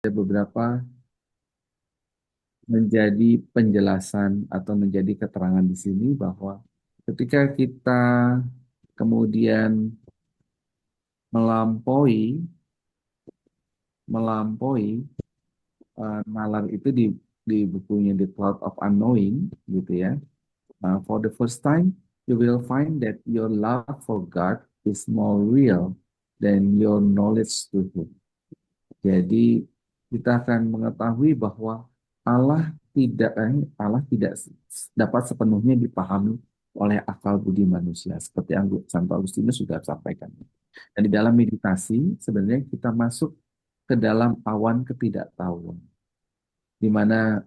ada beberapa menjadi penjelasan atau menjadi keterangan di sini bahwa ketika kita kemudian melampaui melampaui nalar itu di bukunya The Cloud of Unknowing gitu ya. For the first time, you will find that your love for God is more real than your knowledge to Him. Jadi kita akan mengetahui bahwa Allah tidak dapat sepenuhnya dipahami oleh akal budi manusia, seperti yang Santo Agustinus sudah sampaikan. Dan di dalam meditasi sebenarnya kita masuk ke dalam awan ketidaktahuan, di mana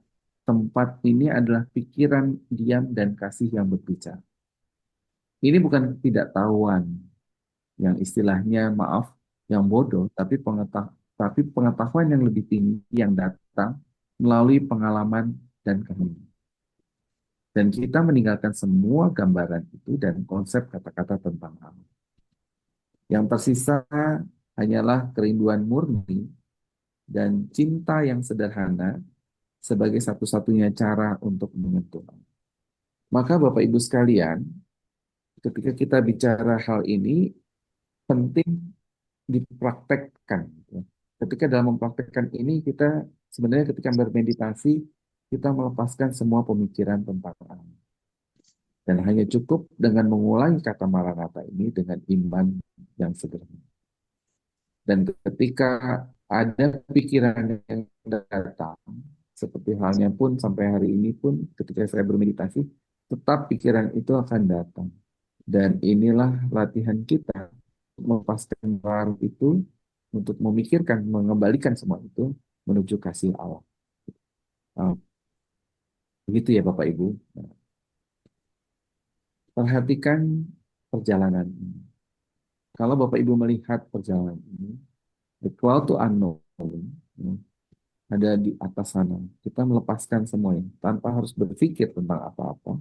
tempat ini adalah pikiran diam dan kasih yang berbicara. Ini bukan ketidaktahuan yang istilahnya maaf, yang bodoh, tapi pengetahuan yang lebih tinggi yang datang melalui pengalaman dan kehendak. Dan kita meninggalkan semua gambaran itu dan konsep kata-kata tentang Allah. Yang tersisa hanyalah kerinduan murni dan cinta yang sederhana sebagai satu-satunya cara untuk menyentuh Allah. Maka Bapak Ibu sekalian, ketika kita bicara hal ini, penting dipraktekkan. Ketika dalam mempraktekkan ini, kita sebenarnya ketika bermeditasi, kita melepaskan semua pemikiran tentang Allah. Dan hanya cukup dengan mengulangi kata Maranatha ini dengan iman yang sederhana. Dan ketika ada pikiran yang datang, seperti halnya pun sampai hari ini pun ketika saya bermeditasi, tetap pikiran itu akan datang. Dan inilah latihan kita melepaskan pengaruh itu untuk memikirkan, mengembalikan semua itu menuju kasih Allah. Ah, begitu ya Bapak Ibu. Nah, perhatikan perjalanan ini. Kalau Bapak Ibu melihat perjalanan ini, the cloud to unknown, ya, ada di atas sana. Kita melepaskan semuanya tanpa harus berpikir tentang apa-apa.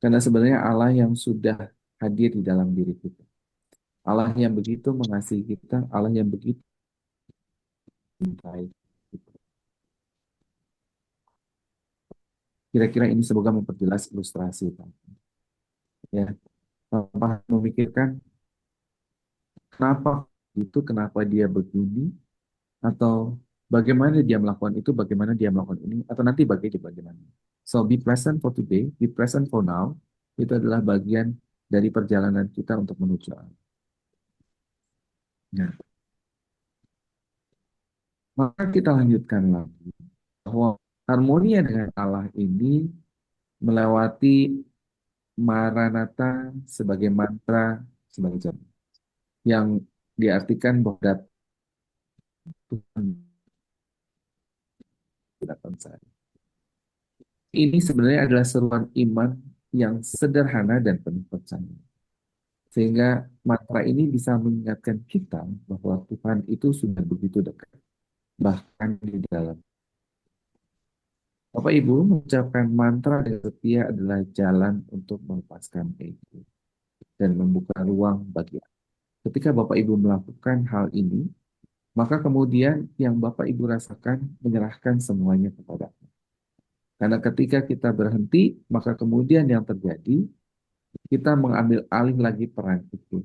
Karena sebenarnya Allah yang sudah hadir di dalam diri kita. Allah yang begitu mengasihi kita, Allah yang begitu mencintai kita. Kira-kira ini semoga memperjelas ilustrasi Pak. Ya, tanpa memikirkan kenapa kenapa dia begini, atau bagaimana dia melakukan itu, bagaimana dia melakukan ini, atau nanti bagaimana. So be present for today, be present for now. Itu adalah bagian dari perjalanan kita untuk menuju Allah. Nah, maka kita lanjutkan lagi bahwa harmonia dengan Allah ini melewati Maranatha sebagai mantra, sebagai jalan yang diartikan bahwa Tuhan datang saya. Ini sebenarnya adalah seruan iman yang sederhana dan penuh percaya. Sehingga mantra ini bisa mengingatkan kita bahwa Tuhan itu sudah begitu dekat, bahkan di dalam. Bapak Ibu, mengucapkan mantra dengan setia adalah jalan untuk melepaskan ego dan membuka ruang bagi Allah. Ketika Bapak Ibu melakukan hal ini, maka kemudian yang Bapak Ibu rasakan menyerahkan semuanya kepada Allah. Karena ketika kita berhenti, maka kemudian yang terjadi, kita mengambil alih lagi peran itu.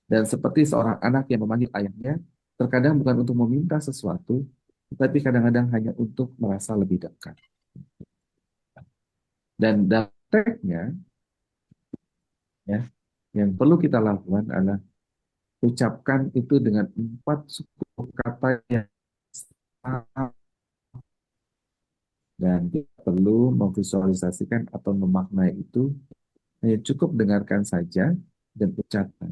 Dan seperti seorang anak yang memanggil ayahnya, terkadang bukan untuk meminta sesuatu, tetapi kadang-kadang hanya untuk merasa lebih dekat. Dan dalam prakteknya, ya, yang perlu kita lakukan adalah ucapkan itu dengan 4 suku kata yang sama, dan kita perlu memvisualisasikan atau memaknai itu, hanya cukup dengarkan saja dan ucapkan.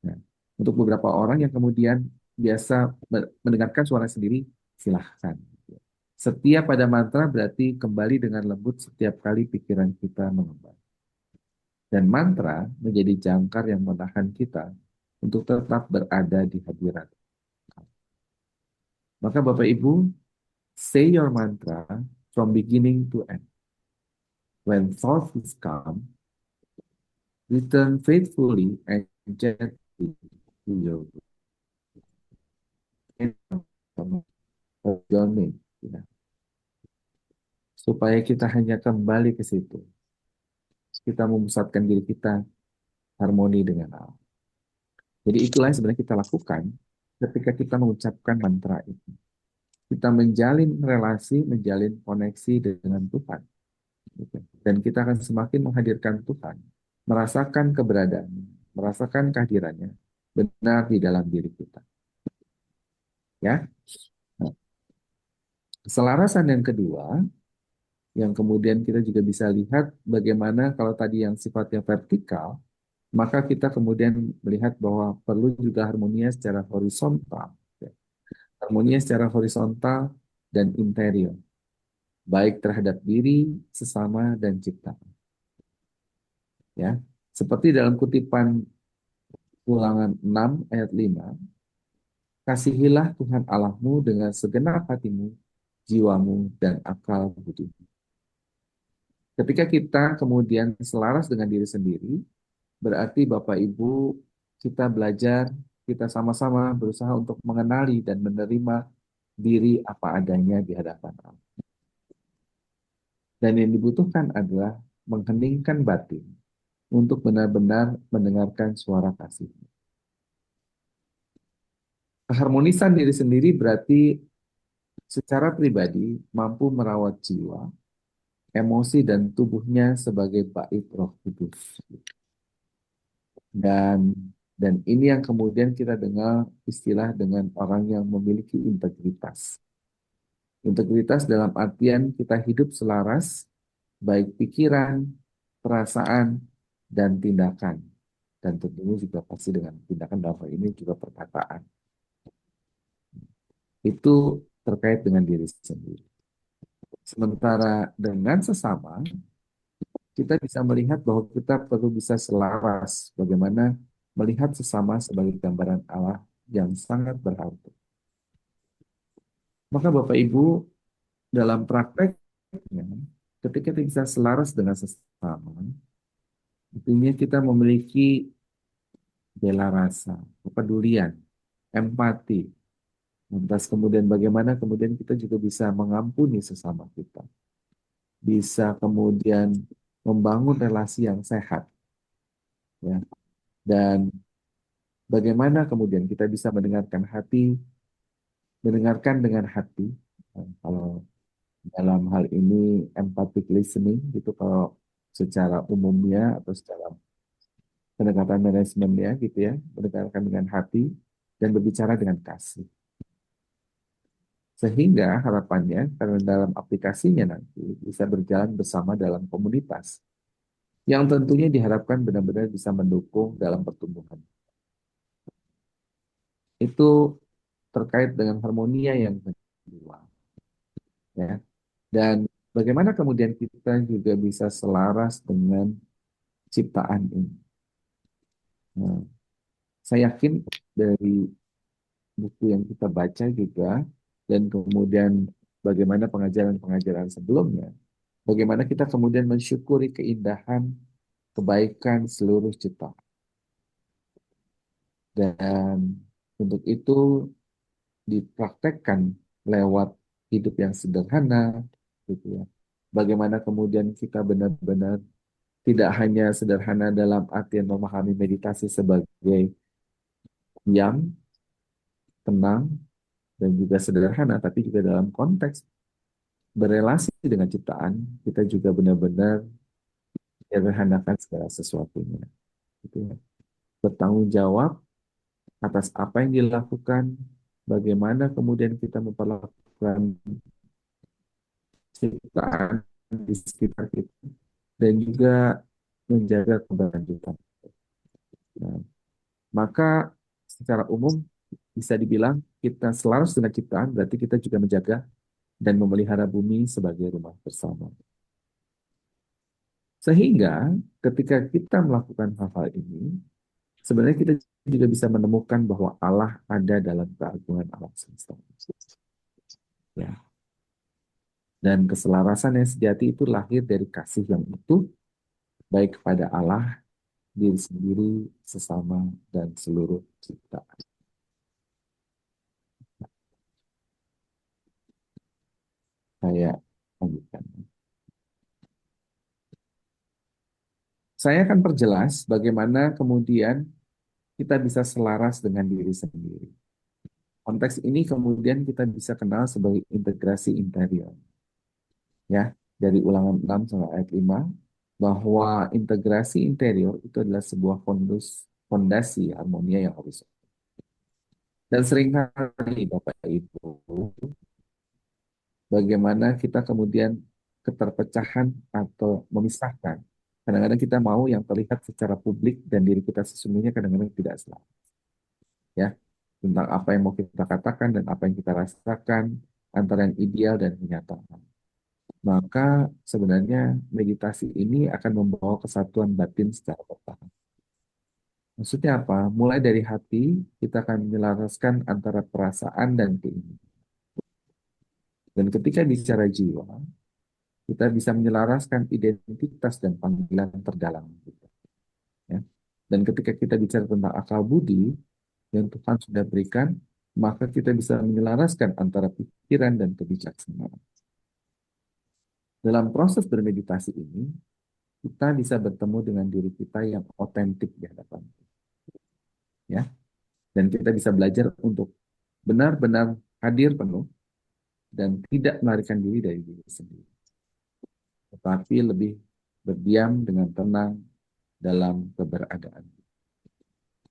Nah, untuk beberapa orang yang kemudian biasa mendengarkan suara sendiri, silahkan. Setia pada mantra berarti kembali dengan lembut setiap kali pikiran kita mengembang. Dan mantra menjadi jangkar yang menahan kita untuk tetap berada di hadirat. Maka Bapak Ibu, say your mantra from beginning to end. When thoughts come, return faithfully and gently to your root. journey, ya, supaya kita hanya kembali ke situ. Kita memusatkan diri kita harmoni dengan alam. Jadi itulah yang sebenarnya kita lakukan ketika kita mengucapkan mantra itu. Kita menjalin relasi, menjalin koneksi dengan Tuhan, gitu. Dan kita akan semakin menghadirkan Tuhan, merasakan keberadaan, merasakan kehadirannya benar di dalam diri kita. Ya, nah, keselarasan yang kedua, yang kemudian kita juga bisa lihat bagaimana kalau tadi yang sifatnya vertikal, maka kita kemudian melihat bahwa perlu juga harmonia secara horizontal, ya. Harmonia secara horizontal dan interior, baik terhadap diri, sesama, dan ciptaan. Ya, seperti dalam kutipan Ulangan 6 ayat 5, kasihilah Tuhan Allahmu dengan segenap hatimu, jiwamu, dan akal budi. Ketika kita kemudian selaras dengan diri sendiri, berarti Bapak Ibu, kita belajar, kita sama-sama berusaha untuk mengenali dan menerima diri apa adanya di hadapan Allah. Dan yang dibutuhkan adalah mengheningkan batin untuk benar-benar mendengarkan suara kasih. Keharmonisan diri sendiri berarti secara pribadi mampu merawat jiwa, emosi, dan tubuhnya sebagai bait Roh Kudus. Dan dan ini yang kemudian kita dengar istilah dengan orang yang memiliki integritas. Integritas dalam artian kita hidup selaras, baik pikiran, perasaan, dan tindakan. Dan tentunya juga pasti dengan tindakan dalam hal ini juga perkataan. Itu terkait dengan diri sendiri. Sementara dengan sesama, kita bisa melihat bahwa kita perlu bisa selaras bagaimana melihat sesama sebagai gambaran Allah yang sangat berharga. Maka Bapak Ibu, dalam prakteknya, ketika kita bisa selaras dengan sesama, artinya kita memiliki bela rasa, kepedulian, empati. Lantas kemudian bagaimana kemudian kita juga bisa mengampuni sesama kita. Bisa kemudian membangun relasi yang sehat. Ya. Dan bagaimana kemudian kita bisa mendengarkan dengan hati. Kalau dalam hal ini empathic listening, gitu kalau secara umumnya atau secara pendekatan manajemennya gitu ya, mendengarkan dengan hati dan berbicara dengan kasih. Sehingga harapannya karena dalam aplikasinya nanti bisa berjalan bersama dalam komunitas yang tentunya diharapkan benar-benar bisa mendukung dalam pertumbuhan. Itu terkait dengan harmonia yang kedua, ya. Dan bagaimana kemudian kita juga bisa selaras dengan ciptaan ini. Nah, saya yakin dari buku yang kita baca juga dan kemudian bagaimana pengajaran-pengajaran sebelumnya, bagaimana kita kemudian mensyukuri keindahan, kebaikan seluruh ciptaan. Dan untuk itu dipraktekkan lewat hidup yang sederhana, gitu ya. Bagaimana kemudian kita benar-benar tidak hanya sederhana dalam artian memahami meditasi sebagai yang tenang dan juga sederhana, tapi juga dalam konteks berelasi dengan ciptaan, kita juga benar-benar sederhanakan segala sesuatunya. Gitu ya. Bertanggung jawab atas apa yang dilakukan, bagaimana kemudian kita memperlakukan ciptaan di sekitar kita, dan juga menjaga keberlanjutan. Nah, maka secara umum bisa dibilang kita selaras dengan ciptaan, berarti kita juga menjaga dan memelihara bumi sebagai rumah bersama. Sehingga ketika kita melakukan hal-hal ini, sebenarnya kita juga bisa menemukan bahwa Allah ada dalam keagungan alam semesta. Ya. Dan keselarasan yang sejati itu lahir dari kasih yang utuh, baik kepada Allah, diri sendiri, sesama, dan seluruh ciptaan. Lanjutkan. Saya akan perjelas bagaimana kemudian kita bisa selaras dengan diri sendiri. Konteks ini kemudian kita bisa kenal sebagai integrasi interior. Ya, dari ulangan 6 sampai ayat 5, bahwa integrasi interior itu adalah sebuah fondasi harmonia yang harus. Dan seringkali Bapak Ibu, bagaimana kita kemudian keterpecahan atau memisahkan. Kadang-kadang kita mau yang terlihat secara publik dan diri kita sesungguhnya kadang-kadang tidak selalu. Ya, tentang apa yang mau kita katakan dan apa yang kita rasakan antara yang ideal dan kenyataan. Maka sebenarnya meditasi ini akan membawa kesatuan batin secara bertahap. Maksudnya apa? Mulai dari hati, kita akan menyelaraskan antara perasaan dan keinginan. Dan ketika bicara jiwa, kita bisa menyelaraskan identitas dan panggilan terdalam kita. Ya. Dan ketika kita bicara tentang akal budi yang Tuhan sudah berikan, maka kita bisa menyelaraskan antara pikiran dan kebijaksanaan. Dalam proses bermeditasi ini, kita bisa bertemu dengan diri kita yang otentik di hadapan kita. Ya. Dan kita bisa belajar untuk benar-benar hadir penuh dan tidak melarikan diri dari diri sendiri. Tetapi lebih berdiam dengan tenang dalam keberadaan.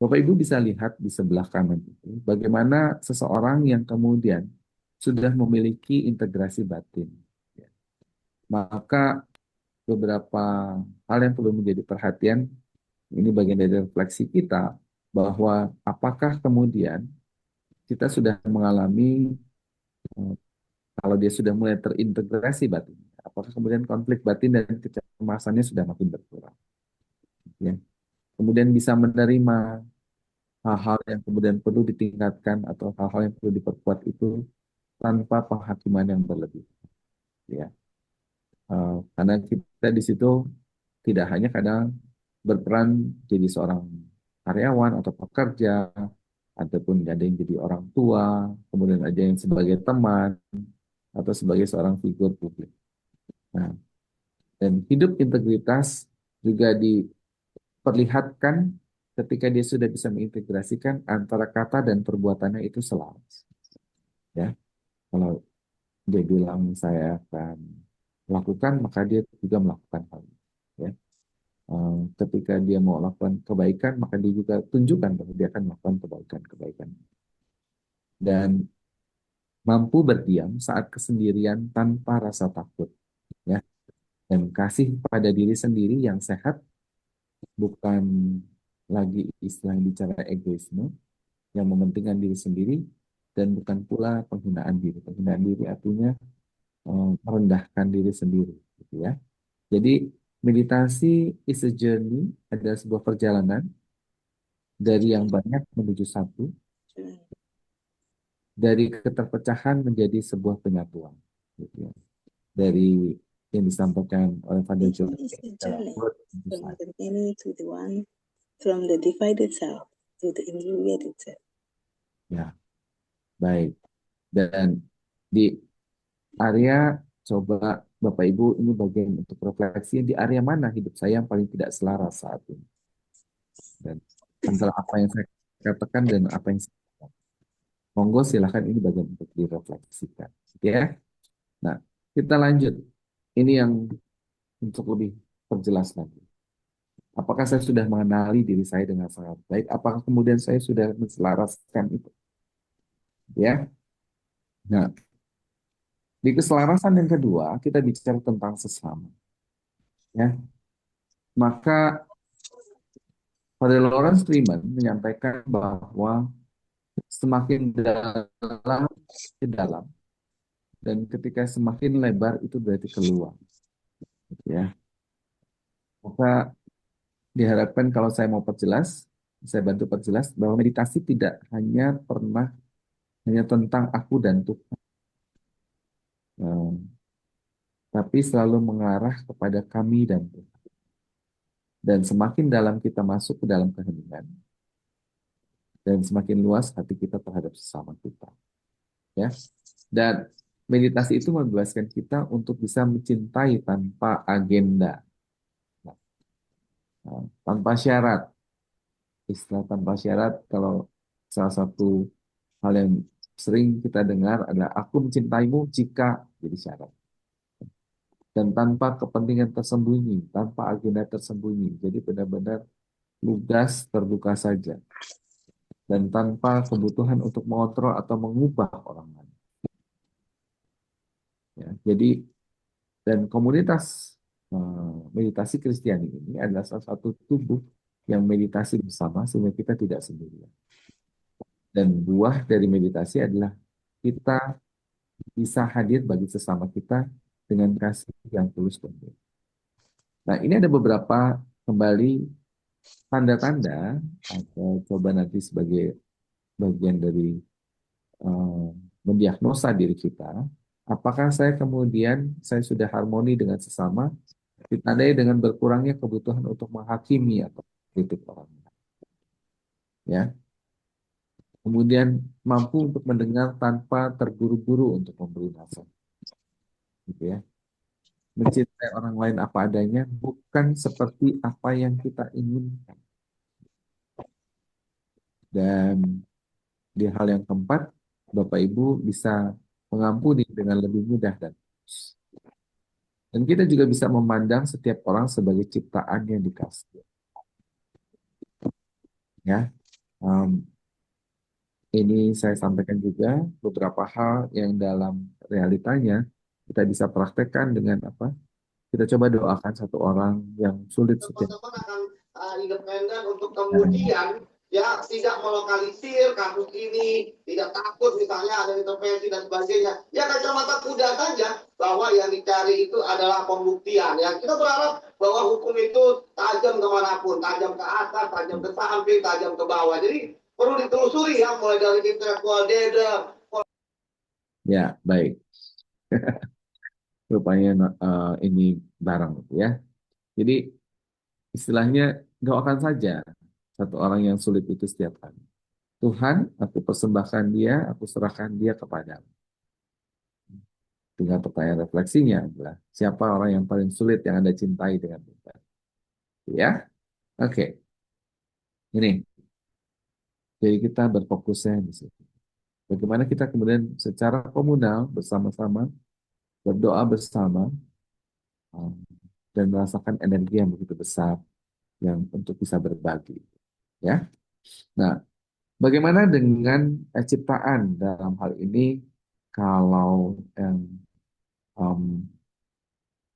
Bapak Ibu bisa lihat di sebelah kanan itu bagaimana seseorang yang kemudian sudah memiliki integrasi batin. Ya. Maka beberapa hal yang perlu menjadi perhatian, ini bagian dari refleksi kita, bahwa apakah kemudian kita sudah mengalami, eh, kalau dia sudah mulai terintegrasi batin, apakah kemudian konflik batin dan kecemasannya sudah makin berkurang. Ya. Kemudian bisa menerima hal-hal yang kemudian perlu ditingkatkan atau hal-hal yang perlu diperkuat itu tanpa penghakiman yang berlebih. Ya. Karena kita di situ tidak hanya kadang berperan jadi seorang karyawan atau pekerja, ataupun ada yang jadi orang tua, kemudian ada yang sebagai teman, atau sebagai seorang figur publik. Nah, dan hidup integritas juga diperlihatkan ketika dia sudah bisa mengintegrasikan antara kata dan perbuatannya itu selaras. Ya, kalau dia bilang saya akan lakukan, maka dia juga melakukan hal itu. Ya. Ketika dia mau lakukan kebaikan, maka dia juga tunjukkan bahwa dia akan melakukan kebaikan-kebaikan. Dan mampu berdiam saat kesendirian tanpa rasa takut. Ya. Dan kasih pada diri sendiri yang sehat, bukan lagi istilah yang bicara egoisme, yang mementingkan diri sendiri, dan bukan pula penghinaan diri. Penghinaan diri artinya merendahkan diri sendiri. Gitu ya. Jadi meditasi is a journey, adalah sebuah perjalanan dari yang banyak menuju satu, dari keterpecahan menjadi sebuah penyatuan. Gitu ya. Dari yang disampaikan oleh Father John It's a dalam journey Word from the many to the one, from the divided self to the integrated self. Ya, baik. Dan di area, coba Bapak Ibu, ini bagian untuk refleksi di area mana hidup saya yang paling tidak selaras saat ini. Dan antara apa yang saya katakan dan apa yang saya katakan. Monggo silahkan, ini bagian untuk direfleksikan. Ya. Nah, kita lanjut. Ini yang untuk lebih perjelas lagi. Apakah saya sudah mengenali diri saya dengan sangat baik? Apakah kemudian saya sudah menselaraskan itu? Ya. Nah, di keselarasan yang kedua, kita bicara tentang sesama. Ya. Maka pada Lawrence Freeman menyampaikan bahwa semakin dalam ke dalam, dan ketika semakin lebar itu berarti keluar. Ya. Maka diharapkan kalau saya mau perjelas, saya bantu perjelas bahwa meditasi tidak hanya tentang aku dan Tuhan, eh, tapi selalu mengarah kepada kami dan Tuhan. Dan semakin dalam kita masuk ke dalam keheningan, dan semakin luas hati kita terhadap sesama kita. Ya. Dan Meditasi itu membebaskan kita untuk bisa mencintai tanpa agenda, tanpa syarat. Istilah tanpa syarat, kalau salah satu hal yang sering kita dengar adalah aku mencintaimu jika jadi syarat. Dan tanpa kepentingan tersembunyi, tanpa agenda tersembunyi. Jadi benar-benar lugas terbuka saja. Dan tanpa kebutuhan untuk mengontrol atau mengubah orang lain. Ya, jadi dan komunitas meditasi Kristiani ini adalah salah satu tubuh yang meditasi bersama sehingga kita tidak sendirian. Dan buah dari meditasi adalah kita bisa hadir bagi sesama kita dengan kasih yang tulus dan baik. Nah, ini ada beberapa kembali tanda-tanda atau coba nanti sebagai bagian dari eh, mendiagnosa diri kita. Apakah saya sudah harmoni dengan sesama, ditandai dengan berkurangnya kebutuhan untuk menghakimi atau kritik orang lain. Ya, kemudian mampu untuk mendengar tanpa terburu-buru untuk memberi nasihat, gitu ya. Mencintai orang lain apa adanya, bukan seperti apa yang kita inginkan. Dan di hal yang keempat, Bapak Ibu bisa mengampuni dengan lebih mudah dan tulus. Dan kita juga bisa memandang setiap orang sebagai ciptaan yang dikasih. Ya, um, ini saya sampaikan juga beberapa hal yang dalam realitanya kita bisa praktekkan dengan apa? Kita coba doakan satu orang yang sulit setiap teman-teman akan independen untuk hari. kemudian ya tidak melokalisir kasus ini, tidak takut misalnya ada intervensi dan sebagainya. Ya kacamata kuda saja bahwa yang dicari itu adalah pembuktian. Ya kita berharap bahwa hukum itu tajam kemanapun, tajam ke atas, tajam ke samping, tajam ke bawah. Jadi perlu ditelusuri ya mulai dari intellectual data. Ya, baik. Rupanya ini barang ya. Jadi istilahnya doakan saja satu orang yang sulit itu setiap hari. Tuhan, aku persembahkan dia, aku serahkan dia kepadamu. Tinggal pertanyaan refleksinya adalah siapa orang yang paling sulit yang Anda cintai dengan Tuhan. Ya, oke. Ini, jadi kita berfokusnya di situ. Bagaimana kita kemudian secara komunal bersama-sama berdoa bersama um, dan merasakan energi yang begitu besar yang untuk bisa berbagi. Ya, nah, bagaimana dengan ciptaan dalam hal ini kalau um,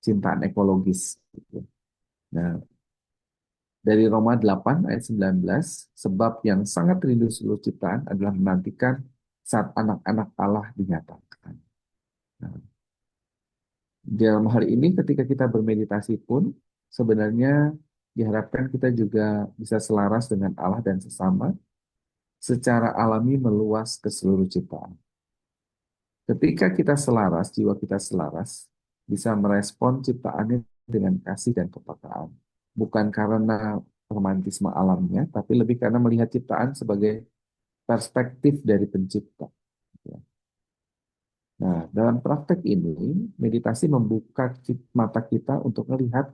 cintaan ekologis? Gitu. Nah, dari Roma 8 ayat 19, sebab yang sangat rindu seluruh ciptaan adalah menantikan saat anak-anak Allah dinyatakan. Nah, dalam hal ini ketika kita bermeditasi pun sebenarnya diharapkan kita juga bisa selaras dengan Allah dan sesama secara alami meluas ke seluruh ciptaan. Ketika kita selaras, jiwa kita selaras, bisa merespon ciptaannya dengan kasih dan kepekaan. Bukan karena romantisme alamnya, tapi lebih karena melihat ciptaan sebagai perspektif dari pencipta. Nah, dalam praktek ini, meditasi membuka mata kita untuk melihat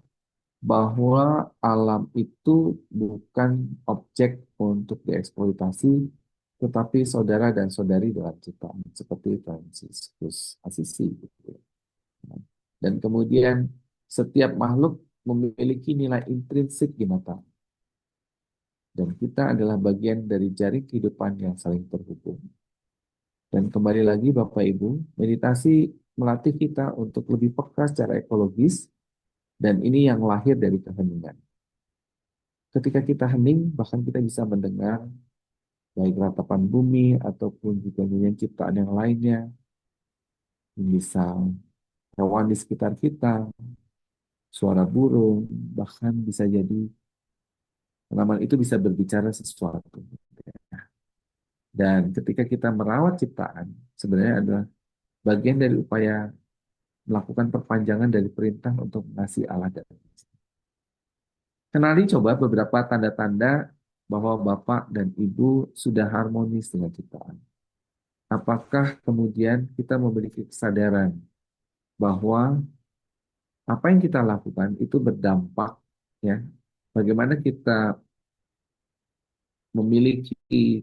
bahwa alam itu bukan objek untuk dieksploitasi, tetapi saudara dan saudari dalam ciptaan, seperti Fransiskus Assisi. Gitu. Dan kemudian setiap makhluk memiliki nilai intrinsik di mata. Dan kita adalah bagian dari jaring kehidupan yang saling terhubung. Dan kembali lagi Bapak Ibu, meditasi melatih kita untuk lebih peka secara ekologis, dan ini yang lahir dari keheningan. Ketika kita hening, bahkan kita bisa mendengar baik ratapan bumi ataupun juga nyanyian ciptaan yang lainnya, bisa hewan di sekitar kita, suara burung, bahkan bisa jadi tanaman itu bisa berbicara sesuatu. Dan ketika kita merawat ciptaan, sebenarnya adalah bagian dari upaya melakukan perpanjangan dari perintah untuk mengasihi Allah dan manusia. Kenali coba beberapa tanda-tanda bahwa Bapak dan Ibu sudah harmonis dengan ciptaan. apakah kemudian kita memiliki kesadaran bahwa apa yang kita lakukan itu berdampak, ya, bagaimana kita memiliki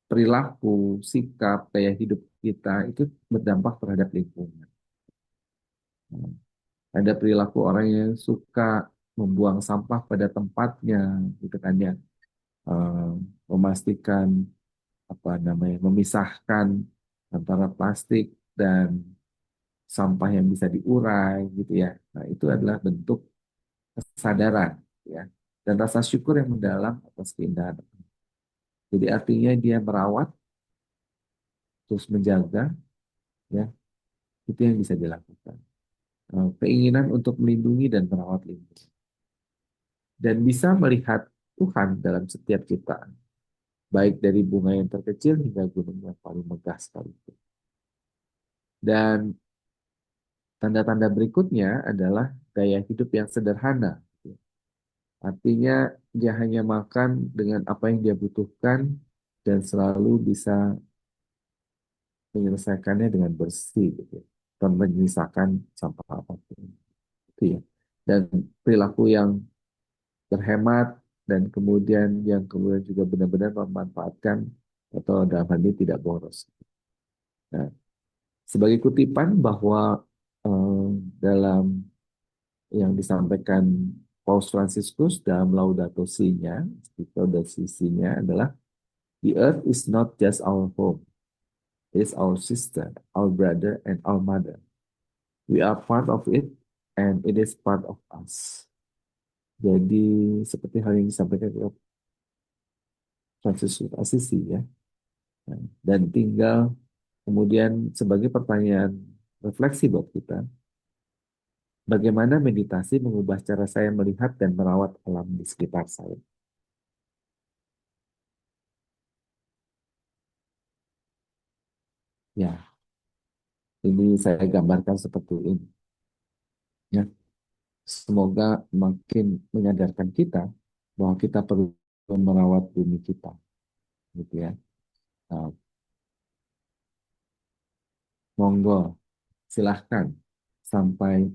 perilaku, sikap, gaya hidup kita itu berdampak terhadap lingkungan. Ada perilaku orang yang suka membuang sampah pada tempatnya, gitu kan ya. Eh, Memastikan apa namanya, memisahkan antara plastik dan sampah yang bisa diurai, gitu ya. Nah, itu adalah bentuk kesadaran, ya, dan rasa syukur yang mendalam atas keindahan. Jadi artinya dia merawat, terus menjaga, ya, itu yang bisa dilakukan. Keinginan untuk melindungi dan merawat lingkungan. Dan bisa melihat Tuhan dalam setiap ciptaan. Baik dari bunga yang terkecil hingga gunung yang paling megah sekalipun. Dan tanda-tanda berikutnya adalah gaya hidup yang sederhana. Artinya dia hanya makan dengan apa yang dia butuhkan dan selalu bisa menyelesaikannya dengan bersih, gitu, dan menyisakan sampah apapun. Itu ya. Dan perilaku yang berhemat dan kemudian juga benar-benar memanfaatkan atau dalam hal ini tidak boros. Nah, sebagai kutipan bahwa dalam yang disampaikan Paus Fransiskus dalam Laudato Si-nya, Laudato Si-nya adalah the earth is not just our home, it is our sister, our brother, and our mother. We are part of it, and it is part of us. Jadi seperti hal yang disampaikan oleh Fransiskus Assisi, ya. Dan tinggal kemudian sebagai pertanyaan refleksi buat kita, bagaimana meditasi mengubah cara saya melihat dan merawat alam di sekitar saya. Ya, ini saya gambarkan seperti ini. Ya, semoga makin menyadarkan kita bahwa kita perlu merawat bumi kita, gitu ya. Nah, monggo, silahkan sampai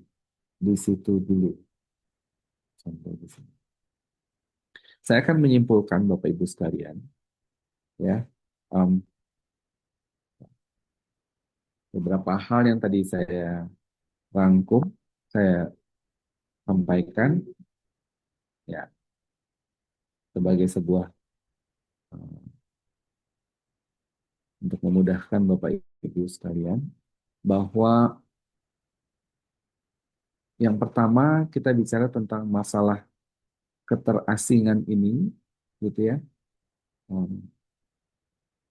di situ dulu, sampai di sini. Saya akan menyimpulkan Bapak Ibu sekalian, ya, um, beberapa hal yang tadi saya rangkum, saya sampaikan, ya, sebagai sebuah untuk memudahkan Bapak Ibu sekalian, bahwa yang pertama kita bicara tentang masalah keterasingan ini, gitu ya,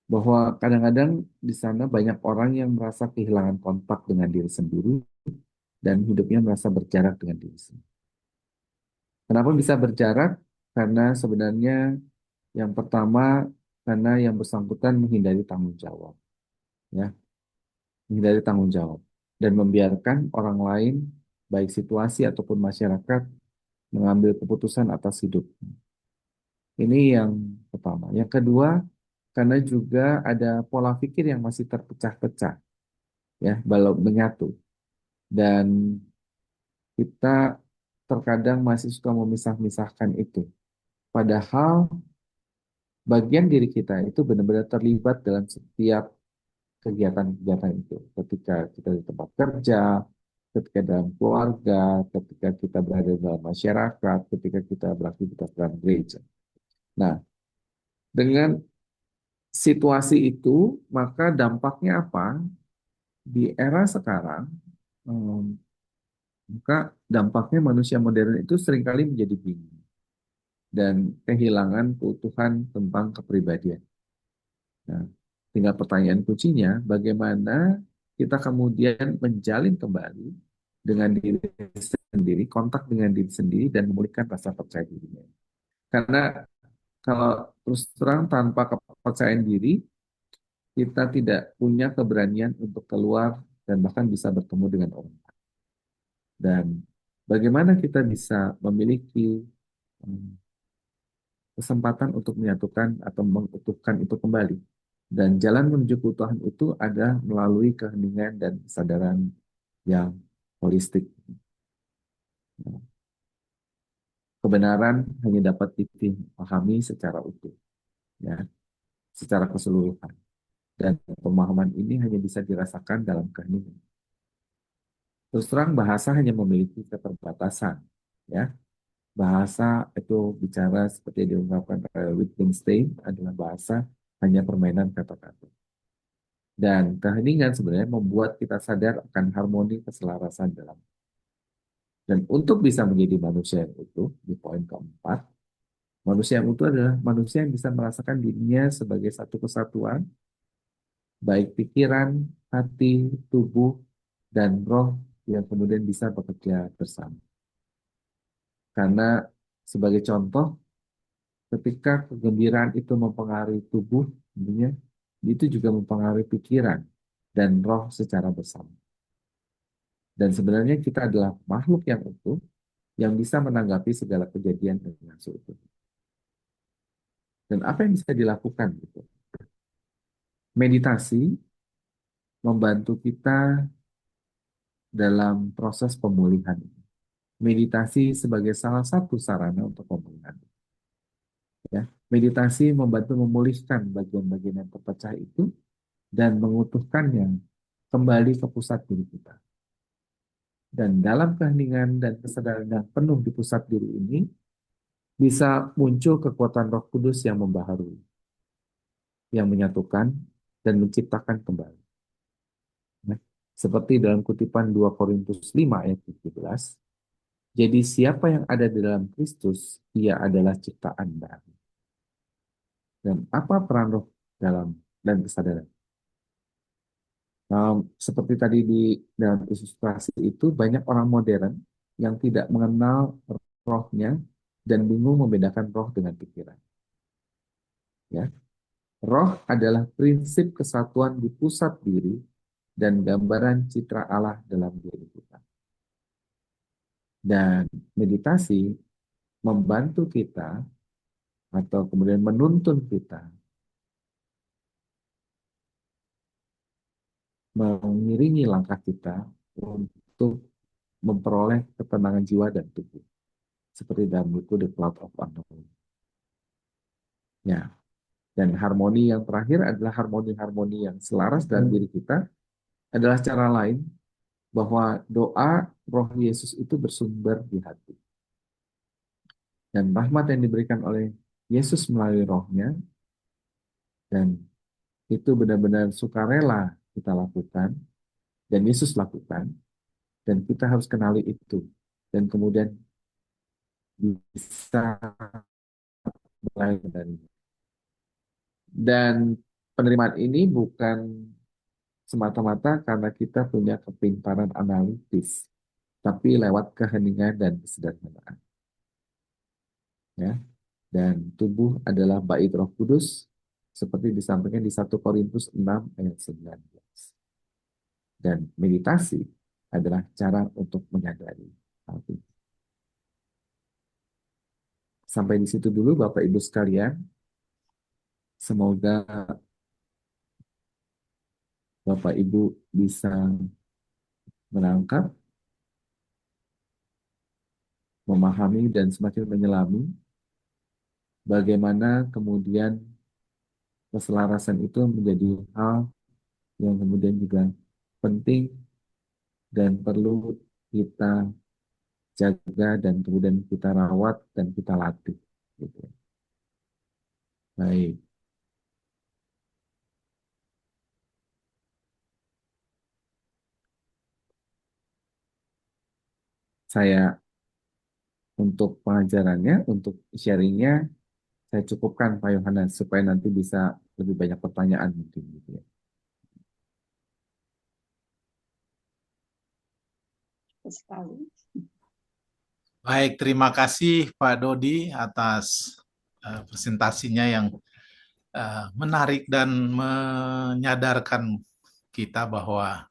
bahwa kadang-kadang di sana banyak orang yang merasa kehilangan kontak dengan diri sendiri dan hidupnya merasa berjarak dengan diri sendiri. Kenapa bisa berjarak? Karena sebenarnya yang pertama, karena yang bersangkutan menghindari tanggung jawab, ya, menghindari tanggung jawab dan membiarkan orang lain, baik situasi ataupun masyarakat, mengambil keputusan atas hidup. Ini yang pertama. Yang kedua, karena juga ada pola pikir yang masih terpecah-pecah, ya, belum menyatu. Dan kita terkadang masih suka memisah-misahkan itu. Padahal bagian diri kita itu benar-benar terlibat dalam setiap kegiatan-kegiatan itu. Ketika kita di tempat kerja, ketika dalam keluarga, ketika kita berada dalam masyarakat, ketika kita beraktivitas dalam gereja. Nah, dengan situasi itu, maka dampaknya apa? Di era sekarang, maka dampaknya manusia modern itu seringkali menjadi bingung dan kehilangan keutuhan tentang kepribadian. Nah, tinggal pertanyaan kuncinya, bagaimana kita kemudian menjalin kembali dengan diri sendiri, kontak dengan diri sendiri, dan memulihkan rasa percaya dirinya. Karena kalau terus terang tanpa kepercayaan diri, kita tidak punya keberanian untuk keluar dan bahkan bisa bertemu dengan orang. Dan bagaimana kita bisa memiliki kesempatan untuk menyatukan atau mengutuhkan itu kembali Dan jalan menuju keutuhan itu ada melalui keheningan dan kesadaran yang holistik. Kebenaran hanya dapat dipahami secara utuh, ya, secara keseluruhan. Dan pemahaman ini hanya bisa dirasakan dalam keheningan. Terus terang bahasa hanya memiliki keterbatasan, ya. Bahasa itu bicara seperti yang diungkapkan oleh Wittgenstein adalah bahasa hanya permainan kata-kata. Dan keheningan sebenarnya membuat kita sadar akan harmoni keselarasan dalam. Dan untuk bisa menjadi manusia yang utuh, di poin keempat, manusia yang utuh adalah manusia yang bisa merasakan dirinya sebagai satu kesatuan, baik pikiran, hati, tubuh, dan roh yang kemudian bisa bekerja bersama. Karena sebagai contoh, ketika kegembiraan itu mempengaruhi tubuh, tentunya itu juga mempengaruhi pikiran dan roh secara bersama. Dan sebenarnya kita adalah makhluk yang utuh yang bisa menanggapi segala kejadian dengan seutuhnya. Dan apa yang bisa dilakukan gitu? Meditasi membantu kita dalam proses pemulihan. Meditasi sebagai salah satu sarana untuk pemulihan. Ya, meditasi membantu memulihkan bagian-bagian yang terpecah itu dan mengutuhkannya kembali ke pusat diri kita. Dan dalam keheningan dan kesadaran yang penuh di pusat diri ini, bisa muncul kekuatan Roh Kudus yang membaharui, yang menyatukan dan menciptakan kembali. Nah, seperti dalam kutipan 2 Korintus 5 ayat 17, jadi siapa yang ada di dalam Kristus, ia adalah ciptaan baru. Dan apa peran roh dalam dan kesadaran? Seperti tadi di dalam ilustrasi itu, banyak orang modern yang tidak mengenal rohnya dan bingung membedakan roh dengan pikiran. Ya, roh adalah prinsip kesatuan di pusat diri dan gambaran citra Allah dalam diri kita. Dan meditasi membantu kita atau kemudian menuntun kita mengiringi langkah kita untuk memperoleh ketenangan jiwa dan tubuh. Seperti dalam buku The Cloud of Unknown. Ya, dan harmoni yang terakhir adalah harmoni-harmoni yang selaras dalam diri kita adalah cara lain bahwa doa roh Yesus itu bersumber di hati. Dan rahmat yang diberikan oleh Yesus melalui rohnya, dan itu benar-benar sukarela kita lakukan, dan Yesus lakukan, dan kita harus kenali itu. Dan kemudian bisa mulai dari. Dan penerimaan ini bukan semata-mata karena kita punya kepintaran analitis, tapi lewat keheningan dan kesederhanaan. Ya. Dan tubuh adalah bait Roh Kudus, seperti disampaikan di 1 Korintus 6 ayat 19. Dan meditasi adalah cara untuk menyadari hal ini. Sampai di situ dulu Bapak Ibu sekalian. Semoga Bapak Ibu bisa menangkap, memahami, dan semakin menyelami bagaimana kemudian keselarasan itu menjadi hal yang kemudian juga penting dan perlu kita jaga dan kemudian kita rawat dan kita latih. Gitu. Baik. Saya untuk pengajarannya, untuk sharingnya, saya cukupkan Pak Yohanes supaya nanti bisa lebih banyak pertanyaan mungkin gitu ya. Sekali. Baik, terima kasih Pak Dodi atas presentasinya yang menarik dan menyadarkan kita bahwa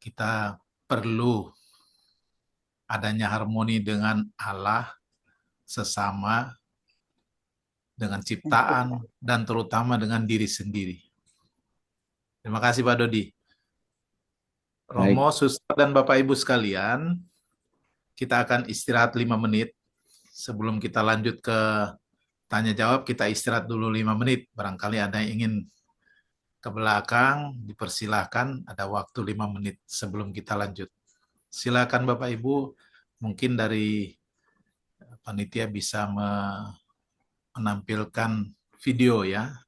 kita perlu adanya harmoni dengan Allah, sesama, dengan ciptaan, dan terutama dengan diri sendiri. Terima kasih Pak Dodi. Baik, Romo, Suster, dan Bapak Ibu sekalian, kita akan istirahat 5 menit. Sebelum kita lanjut ke tanya jawab, kita istirahat dulu 5 menit. Barangkali ada yang ingin ke belakang, dipersilahkan, ada waktu 5 menit sebelum kita lanjut. Silakan Bapak Ibu, mungkin dari panitia bisa menampilkan video ya.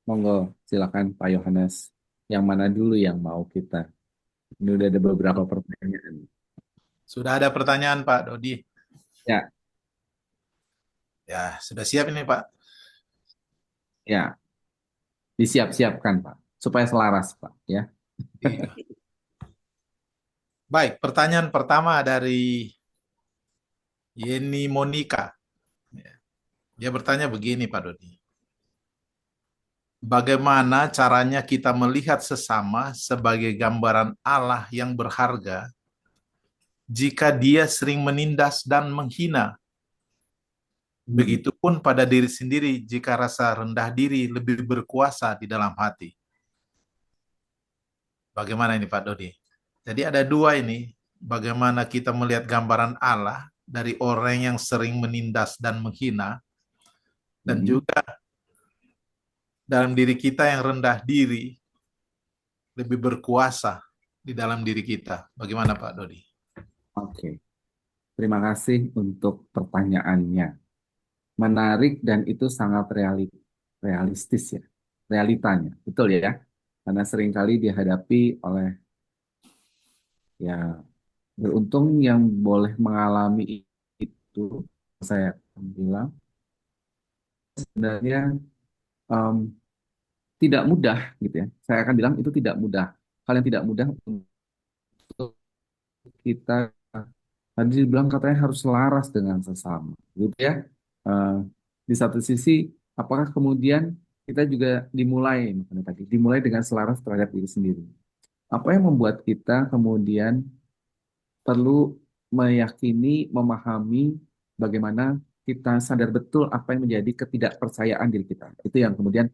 monggo silakan Pak Yohanes. Yang mana dulu yang mau kita? Ini udah ada beberapa pertanyaan. Sudah ada pertanyaan Pak Dodi? Ya, Ya, sudah siap ini Pak. ya, disiap-siapkan Pak, supaya selaras Pak. Ya, Iya. Baik, pertanyaan pertama dari Yeni Monica. Dia bertanya begini Pak Dodi. bagaimana caranya kita melihat sesama sebagai gambaran Allah yang berharga jika dia sering menindas dan menghina. Begitupun pada diri sendiri jika rasa rendah diri lebih berkuasa di dalam hati. Bagaimana ini Pak Dodi? Jadi ada dua ini, bagaimana kita melihat gambaran Allah dari orang yang sering menindas dan menghina, dan juga dalam diri kita yang rendah diri lebih berkuasa di dalam diri kita. Bagaimana Pak Dodi? Oke, terima kasih untuk pertanyaannya. Menarik dan itu sangat realistis ya, realitanya, betul ya? Karena seringkali dihadapi oleh ya beruntung yang boleh mengalami itu, saya bilang sebenarnya em, tidak mudah gitu ya. Saya akan bilang itu tidak mudah. Hal yang tidak mudah untuk kita tadi dibilang katanya harus selaras dengan sesama, gitu ya. Eh, di satu sisi, apakah kemudian kita juga dimulai, makanya tadi dimulai dengan selaras terhadap diri sendiri. Apa yang membuat kita kemudian perlu meyakini, memahami bagaimana kita sadar betul apa yang menjadi ketidakpercayaan diri kita. Itu yang kemudian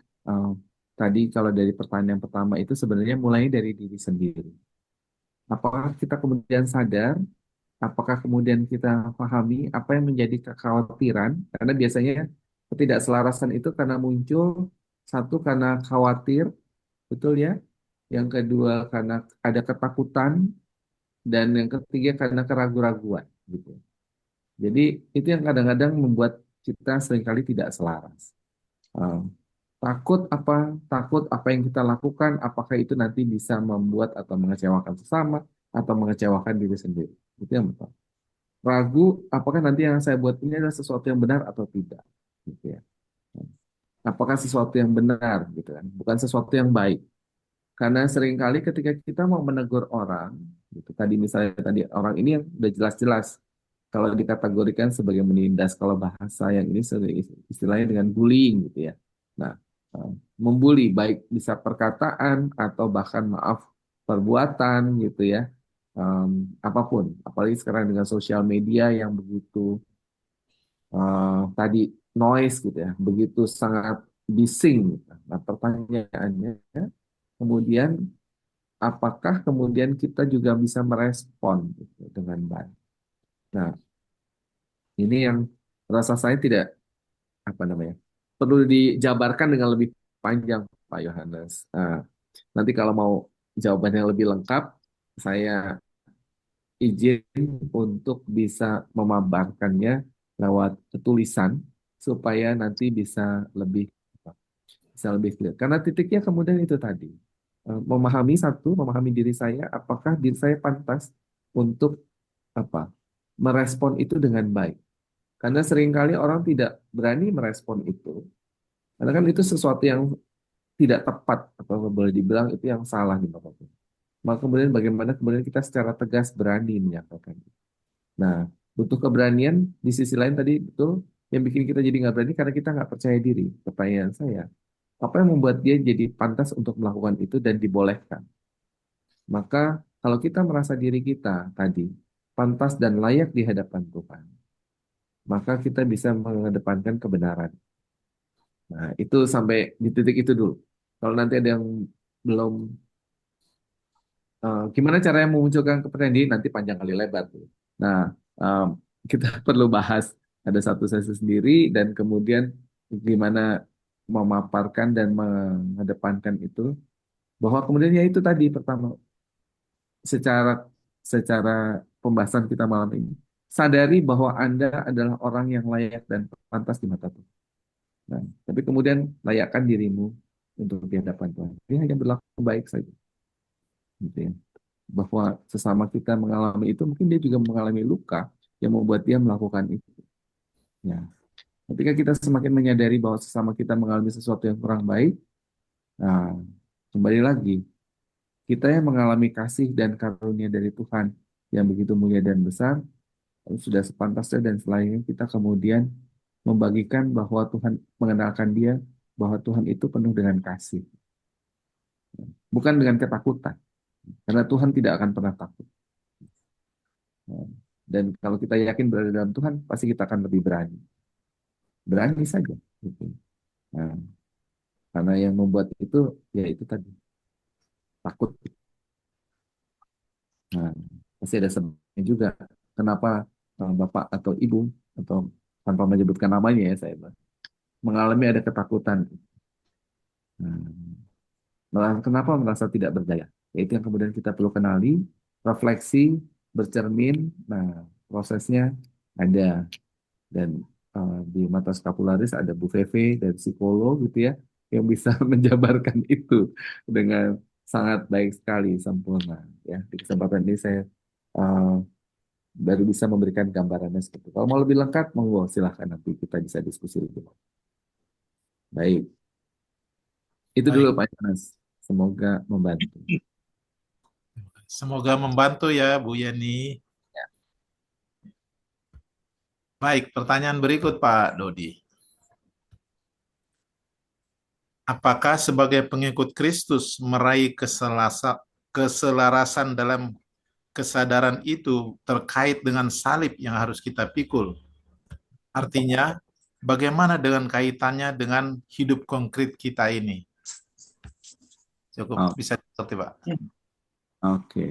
tadi kalau dari pertanyaan pertama itu sebenarnya mulai dari diri sendiri. Apakah kita kemudian sadar, apakah kemudian kita pahami apa yang menjadi kekhawatiran, karena biasanya ketidakselarasan itu karena muncul, satu karena khawatir, betul ya, yang kedua karena ada ketakutan, dan yang ketiga karena keraguan-raguan gitu. Jadi itu yang kadang-kadang membuat kita seringkali tidak selaras. Uh, takut apa yang kita lakukan, apakah itu nanti bisa membuat atau mengecewakan sesama atau mengecewakan diri sendiri. Itu yang betul. Ragu, apakah nanti yang saya buat ini adalah sesuatu yang benar atau tidak, gitu ya. Apakah sesuatu yang benar, gitu kan, bukan sesuatu yang baik. Karena seringkali ketika kita mau menegur orang, gitu, tadi misalnya tadi orang ini yang udah jelas-jelas kalau dikategorikan sebagai menindas, kalau bahasa yang ini istilahnya dengan bullying gitu ya. Nah, membuli baik bisa perkataan atau bahkan maaf perbuatan gitu ya. Apapun, apalagi sekarang dengan sosial media yang begitu tadi noise gitu ya, begitu sangat bising gitu. Nah, pertanyaannya kemudian apakah kemudian kita juga bisa merespon gitu, dengan baik. Nah, ini yang rasa saya tidak apa namanya perlu dijabarkan dengan lebih panjang, Pak Yohanes. Nanti kalau mau jawaban yang lebih lengkap, saya izin untuk bisa memabarkannya lewat tulisan supaya nanti bisa lebih clear. Karena titiknya kemudian itu tadi. Memahami satu, memahami diri saya, apakah diri saya pantas untuk apa merespon itu dengan baik. Karena seringkali orang tidak berani merespon itu, karena kan itu sesuatu yang tidak tepat atau boleh dibilang itu yang salah di mata Tuhan. Maka kemudian bagaimana kemudian kita secara tegas berani menyampaikan itu. Nah, butuh keberanian di sisi lain tadi betul yang bikin kita jadi nggak berani karena kita nggak percaya diri. Pertanyaan saya, apa yang membuat dia jadi pantas untuk melakukan itu dan dibolehkan? Maka kalau kita merasa diri kita tadi pantas dan layak di hadapan Tuhan, maka kita bisa mengedepankan kebenaran. Nah, itu sampai di titik itu dulu. Kalau nanti ada yang belum, gimana caranya memunculkan kepercayaan diri, nanti panjang kali lebar tuh. Nah, em, kita perlu bahas ada satu sesi sendiri dan kemudian gimana memaparkan dan mengedepankan itu, bahwa kemudian ya itu tadi pertama secara secara pembahasan kita malam ini, sadari bahwa Anda adalah orang yang layak dan pantas di mata Tuhan. Nah, tapi kemudian layakkan dirimu untuk di hadapan Tuhan. Ini hanya berlaku baik saja. Gitu ya. Bahwa sesama kita mengalami itu, mungkin dia juga mengalami luka yang membuat dia melakukan itu. Ya. Ketika kita semakin menyadari bahwa sesama kita mengalami sesuatu yang kurang baik, nah, kembali lagi, kita yang mengalami kasih dan karunia dari Tuhan yang begitu mulia dan besar, sudah sepantasnya dan selainnya kita kemudian membagikan bahwa Tuhan mengenalkan dia bahwa Tuhan itu penuh dengan kasih, bukan dengan ketakutan. Karena Tuhan tidak akan pernah takut. Dan kalau kita yakin berada dalam Tuhan, pasti kita akan lebih berani. Berani saja. Gitu. Nah, karena yang membuat itu, ya itu tadi, takut. Nah, pasti ada sebabnya juga. Kenapa Bapak atau Ibu, atau tanpa menyebutkan namanya ya saya bilang, mengalami ada ketakutan. Kenapa merasa tidak berdaya? Itu yang kemudian kita perlu kenali, refleksi, bercermin. Nah, prosesnya ada. Dan di Mata Skapularis ada Bu Feve dari psikolog gitu ya, yang bisa menjabarkan itu dengan sangat baik sekali, sempurna. Ya, di kesempatan ini saya eh, baru bisa memberikan gambarannya seperti itu. Kalau mau lebih lengkap, monggo silahkan nanti kita bisa diskusi lebih lanjut. Baik, itu dulu Baik, Pak Yohanes. Semoga membantu. semoga membantu ya Bu Yeni. Baik, pertanyaan berikut Pak Dodi. Apakah sebagai pengikut Kristus meraih keselarasan dalam kesadaran itu terkait dengan salib yang harus kita pikul? Artinya, bagaimana dengan kaitannya dengan hidup konkret kita ini? Cukup Oh, bisa dimengerti, Pak. oke.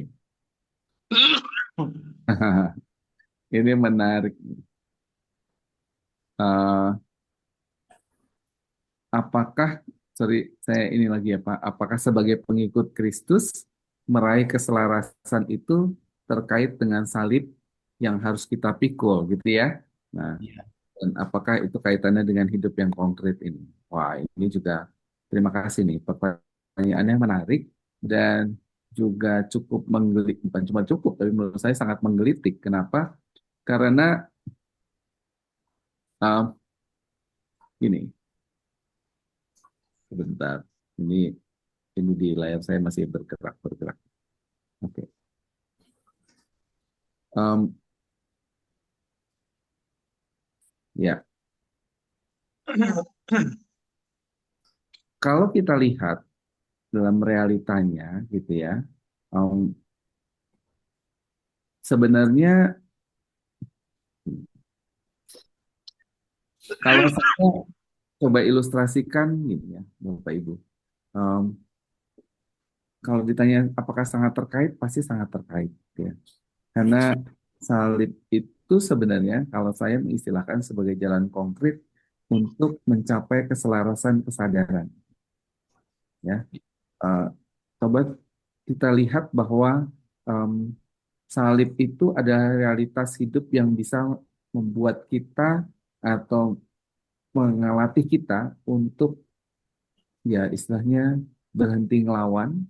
Ini menarik. Eh, apakah, sorry, saya ini lagi ya Pak, apakah sebagai pengikut Kristus meraih keselarasan itu terkait dengan salib yang harus kita pikul gitu ya? Nah, Iya. dan apakah itu kaitannya dengan hidup yang konkret ini? Wah, ini juga terima kasih nih, pertanyaannya menarik dan juga cukup menggelitik, bukan cuma cukup, tapi menurut saya sangat menggelitik. Kenapa? Karena uh, gini, sebentar, ini di layar saya masih bergerak. Oke. Em, ya, kalau kita lihat dalam realitanya gitu ya, em, sebenarnya kalau saya coba ilustrasikan gini ya, Bapak Ibu. Em, kalau ditanya apakah sangat terkait, pasti sangat terkait ya. Karena salib itu sebenarnya kalau saya mengistilahkan sebagai jalan konkret untuk mencapai keselarasan kesadaran ya. Eh, Coba kita lihat bahwa em, salib itu ada realitas hidup yang bisa membuat kita atau mengalatih kita untuk ya istilahnya berhenti ngelawan,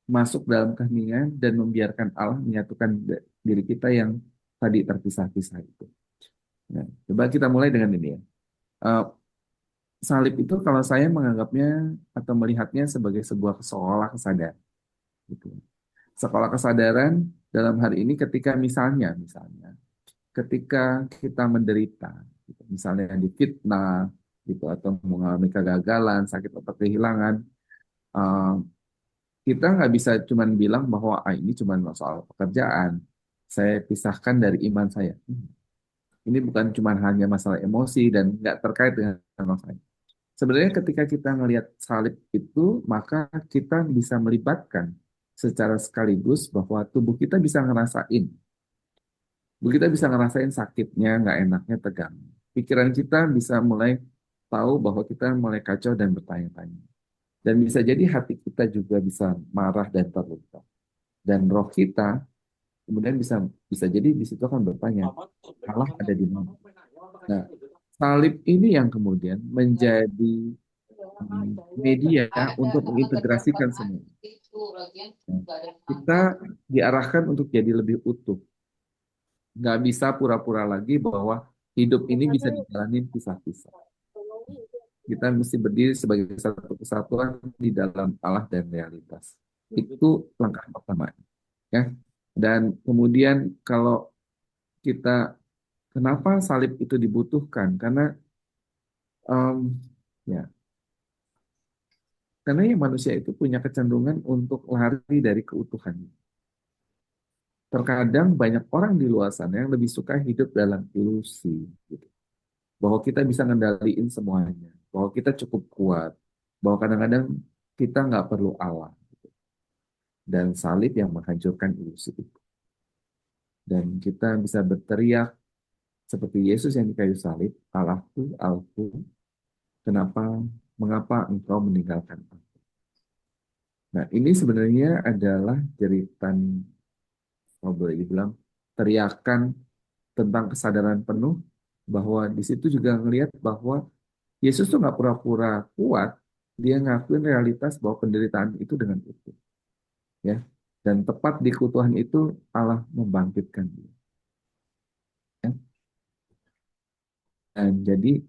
masuk dalam keheningan dan membiarkan Allah menyatukan diri kita yang tadi terpisah-pisah itu. Nah, coba kita mulai dengan ini ya. Eh, Salib itu kalau saya menganggapnya atau melihatnya sebagai sebuah sekolah kesadaran. Gitu. Sekolah kesadaran dalam hari ini ketika misalnya ketika kita menderita, gitu, misalnya difitnah, gitu atau mengalami kegagalan, sakit atau kehilangan, eh, kita nggak bisa cuma bilang bahwa ini cuma soal pekerjaan. Saya pisahkan dari iman saya. Ini bukan cuma hanya masalah emosi dan nggak terkait dengan masalah. Sebenarnya ketika kita melihat salib itu, maka kita bisa melibatkan secara sekaligus bahwa tubuh kita bisa ngerasain. Kita bisa ngerasain sakitnya, nggak enaknya, tegang. Pikiran kita bisa mulai tahu bahwa kita mulai kacau dan bertanya-tanya. Dan bisa jadi hati kita juga bisa marah dan terluka. Dan roh kita kemudian bisa bisa jadi di situ akan bertanya, Allah ada di mana? Nah, salib ini yang kemudian menjadi media untuk mengintegrasikan semua. Nah, kita diarahkan untuk jadi lebih utuh. Nggak bisa pura-pura lagi bahwa hidup ini bisa dijalani pisah-pisah. Kita mesti berdiri sebagai satu kesatuan di dalam Allah dan realitas. Itu langkah pertama, ya. Dan kemudian kalau kita kenapa salib itu dibutuhkan? Karena em, ya Karena yang manusia itu punya kecenderungan untuk lari dari keutuhan. Terkadang banyak orang di luar sana yang lebih suka hidup dalam ilusi, gitu. Bahwa kita bisa ngendaliin semuanya, bahwa kita cukup kuat, bahwa kadang-kadang kita nggak perlu Allah. Dan salib yang menghancurkan ilusi itu. Dan kita bisa berteriak seperti Yesus yang di kayu salib, Allahku, Allahku, mengapa engkau meninggalkan aku? Nah, ini sebenarnya adalah jeritan, kalau boleh dibilang, teriakan tentang kesadaran penuh bahwa di situ juga ngelihat bahwa Yesus tuh nggak pura-pura kuat, dia ngakuin realitas bahwa penderitaan itu dengan utuh, ya. Dan tepat di keutuhan itu Allah membangkitkan dia. Ya. Dan jadi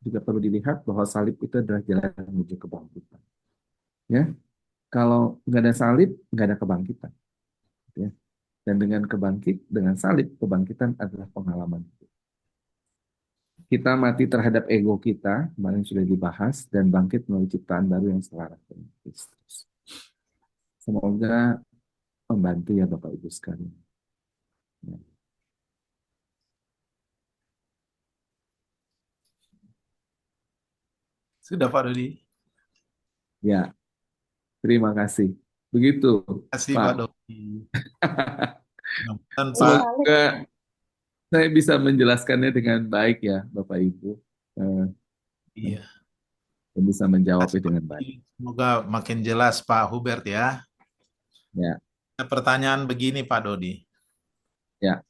juga perlu dilihat bahwa salib itu adalah jalan menuju kebangkitan. Ya, kalau nggak ada salib, nggak ada kebangkitan. Ya. Dan dengan salib, kebangkitan adalah pengalaman. Kita mati terhadap ego kita, kemarin sudah dibahas, dan bangkit melalui ciptaan baru yang selaras dengan Kristus. Semoga membantu ya Bapak Ibu sekalian. Ya. Sudah Pak Dodi. Ya, terima kasih. Begitu, Terima kasih Pak Pak. Dodi. Dan Pak, Semoga saya bisa menjelaskannya dengan baik ya, Bapak Ibu. iya. Dan bisa menjawabnya dengan baik. Semoga makin jelas Pak Hubert ya. Ya, Pertanyaan begini Pak Dodi. ya.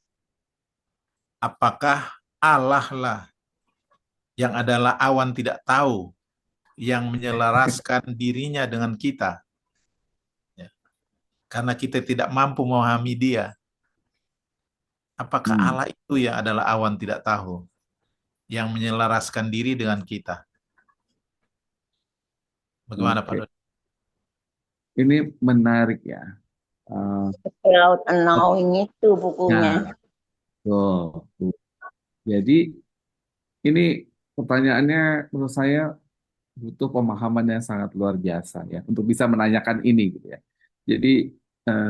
Apakah Allah lah yang adalah awan tidak tahu yang menyelaraskan dirinya dengan kita? Ya. Karena kita tidak mampu memahami dia. Apakah Allah itu yang adalah awan tidak tahu yang menyelaraskan diri dengan kita? Bagaimana Pak Oke. Dodi? Ini menarik ya. Laut Knowing itu bukunya. Nah, tuh. Jadi ini pertanyaannya menurut saya butuh pemahaman yang sangat luar biasa ya untuk bisa menanyakan ini gitu ya. Jadi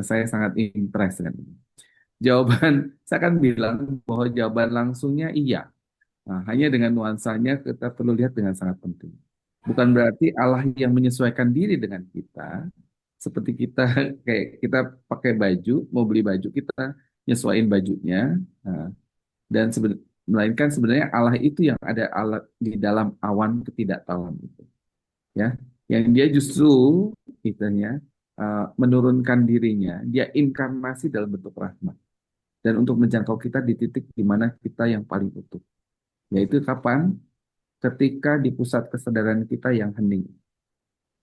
saya sangat impress dengan ini. Jawaban saya akan bilang bahwa jawaban langsungnya iya. Nah, hanya dengan nuansanya kita perlu lihat dengan sangat penting. Bukan berarti Allah yang menyesuaikan diri dengan kita, seperti kita kayak kita pakai baju, mau beli baju kita nyesuaiin bajunya, nah, dan melainkan sebenarnya Allah itu yang ada Allah di dalam awan ketidaktahuan itu, ya, yang dia justru kitanya menurunkan dirinya, dia inkarnasi dalam bentuk rahmat dan untuk menjangkau kita di titik di mana kita yang paling utuh, yaitu kapan? Ketika di pusat kesadaran kita yang hening,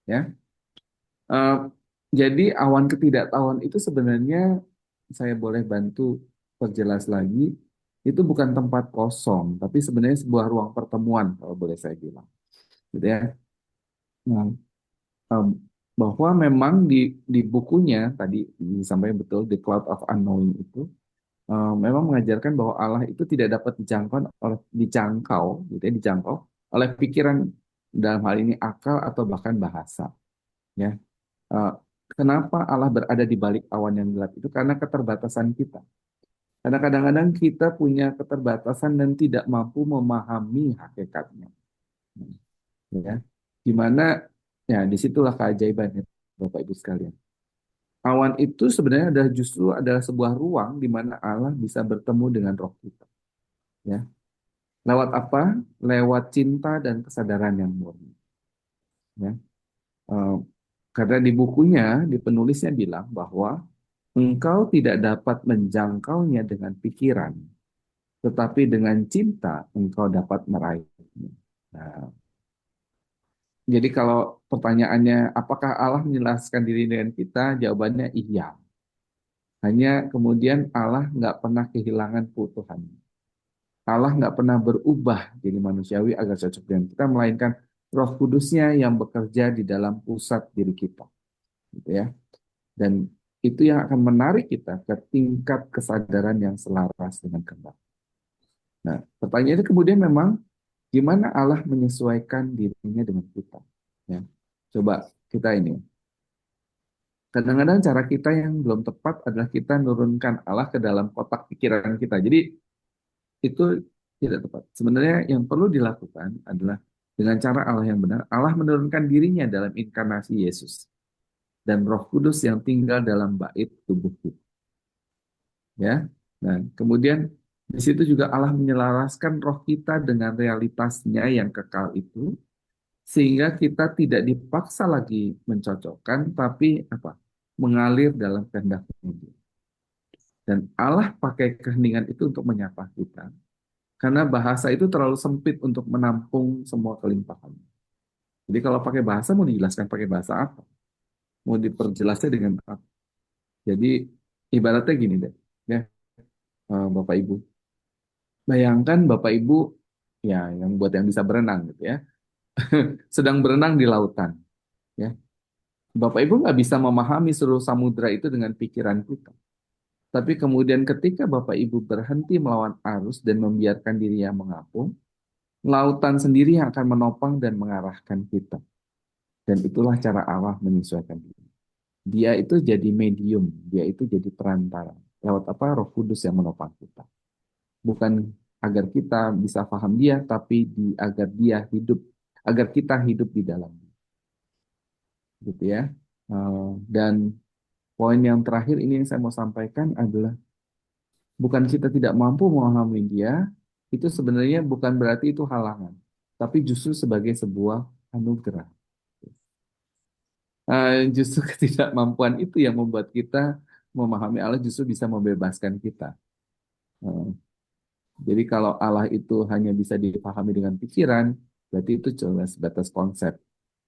ya. Jadi awan ketidaktahuan itu sebenarnya saya boleh bantu perjelas lagi, itu bukan tempat kosong, tapi sebenarnya sebuah ruang pertemuan kalau boleh saya bilang, gitu ya. Nah, bahwa memang di bukunya tadi disampaikan betul, The Cloud of Unknowing itu memang mengajarkan bahwa Allah itu tidak dapat dijangkau, gitu ya, dijangkau oleh pikiran, dalam hal ini akal atau bahkan bahasa. Ya, kenapa Allah berada di balik awan yang gelap itu? Karena keterbatasan kita. Karena kadang-kadang kita punya keterbatasan dan tidak mampu memahami hakikatnya. Ya, dimana ya disitulah keajaiban Bapak Ibu sekalian. Awan itu sebenarnya adalah sebuah ruang di mana Allah bisa bertemu dengan roh kita. Ya. Lewat apa? Lewat cinta dan kesadaran yang murni. Ya. Karena di bukunya, di penulisnya bilang bahwa engkau tidak dapat menjangkaunya dengan pikiran, tetapi dengan cinta engkau dapat meraihnya. Nah, jadi kalau pertanyaannya apakah Allah menjelaskan diri dengan kita, jawabannya iya. Hanya kemudian Allah nggak pernah kehilangan keutuhan. Allah nggak pernah berubah jadi manusiawi agar cocok dengan kita, melainkan Roh Kudusnya yang bekerja di dalam pusat diri kita, gitu ya. Dan itu yang akan menarik kita ke tingkat kesadaran yang selaras dengan kehendak. Nah, pertanyaannya kemudian memang gimana Allah menyesuaikan dirinya dengan kita? Ya, coba kita ini. Kadang-kadang cara kita yang belum tepat adalah kita nurunkan Allah ke dalam kotak pikiran kita. Jadi itu tidak tepat. Sebenarnya yang perlu dilakukan adalah dengan cara Allah yang benar, Allah menurunkan dirinya dalam inkarnasi Yesus dan Roh Kudus yang tinggal dalam bait tubuh kita. Ya. Nah, kemudian di situ juga Allah menyelaraskan roh kita dengan realitasnya yang kekal itu, sehingga kita tidak dipaksa lagi mencocokkan, tapi apa? Mengalir dalam kehendaknya Dia. Dan Allah pakai keheningan itu untuk menyapa kita. Karena bahasa itu terlalu sempit untuk menampung semua kelimpahan. Jadi kalau pakai bahasa, mau dijelaskan pakai bahasa apa? Mau diperjelasnya dengan apa? Jadi ibaratnya gini deh, ya Bapak Ibu. Bayangkan Bapak Ibu, ya yang buat yang bisa berenang gitu ya, sedang berenang di lautan. Ya, Bapak Ibu nggak bisa memahami seluruh samudra itu dengan pikiran kita. Tapi kemudian ketika Bapak Ibu berhenti melawan arus dan membiarkan dirinya mengapung, lautan sendiri yang akan menopang dan mengarahkan kita. Dan itulah cara Allah menyesuaikan diri. Dia itu jadi medium, dia itu jadi perantara. Lewat apa? Roh Kudus yang menopang kita. Bukan agar kita bisa paham dia, tapi agar dia hidup, agar kita hidup di dalamnya. Gitu ya. Dan poin yang terakhir ini yang saya mau sampaikan adalah bukan kita tidak mampu memahami dia, itu sebenarnya bukan berarti itu halangan, tapi justru sebagai sebuah anugerah. Justru ketidakmampuan itu yang membuat kita memahami Allah justru bisa membebaskan kita. Eh, Jadi kalau Allah itu hanya bisa dipahami dengan pikiran, berarti itu cuma sebatas konsep.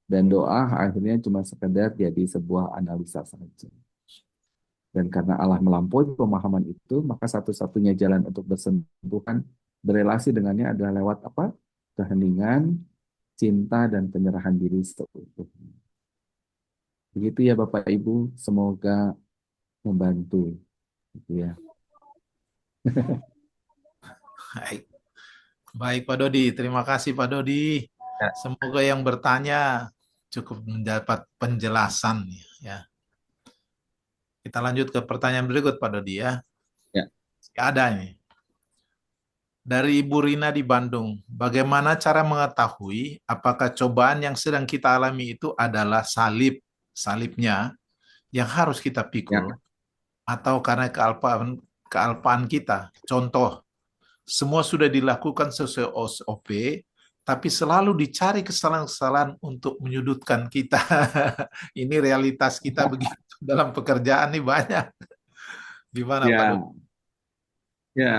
Dan doa akhirnya cuma sekedar jadi sebuah analisa saja. Dan karena Allah melampaui pemahaman itu, maka satu-satunya jalan untuk bersentuhan, berelasi dengannya adalah lewat apa? Keheningan, cinta, dan penyerahan diri seutuhnya. Begitu ya Bapak Ibu, semoga membantu. Gitu ya. Baik. Baik Pak Dodi, terima kasih Pak Dodi. Ya. Semoga yang bertanya cukup mendapat penjelasan ya. Kita lanjut ke pertanyaan berikut Pak Dodi ya. Ya. Ada ini. Dari Ibu Rina di Bandung, bagaimana cara mengetahui apakah cobaan yang sedang kita alami itu adalah salibnya yang harus kita Ya. pikul, atau karena kealpaan kita? Contoh, semua sudah dilakukan sesuai SOP, tapi selalu dicari kesalahan-kesalahan untuk menyudutkan kita. Ini realitas kita begitu dalam pekerjaan nih banyak. Gimana Pak Dodi? Ya. Ya.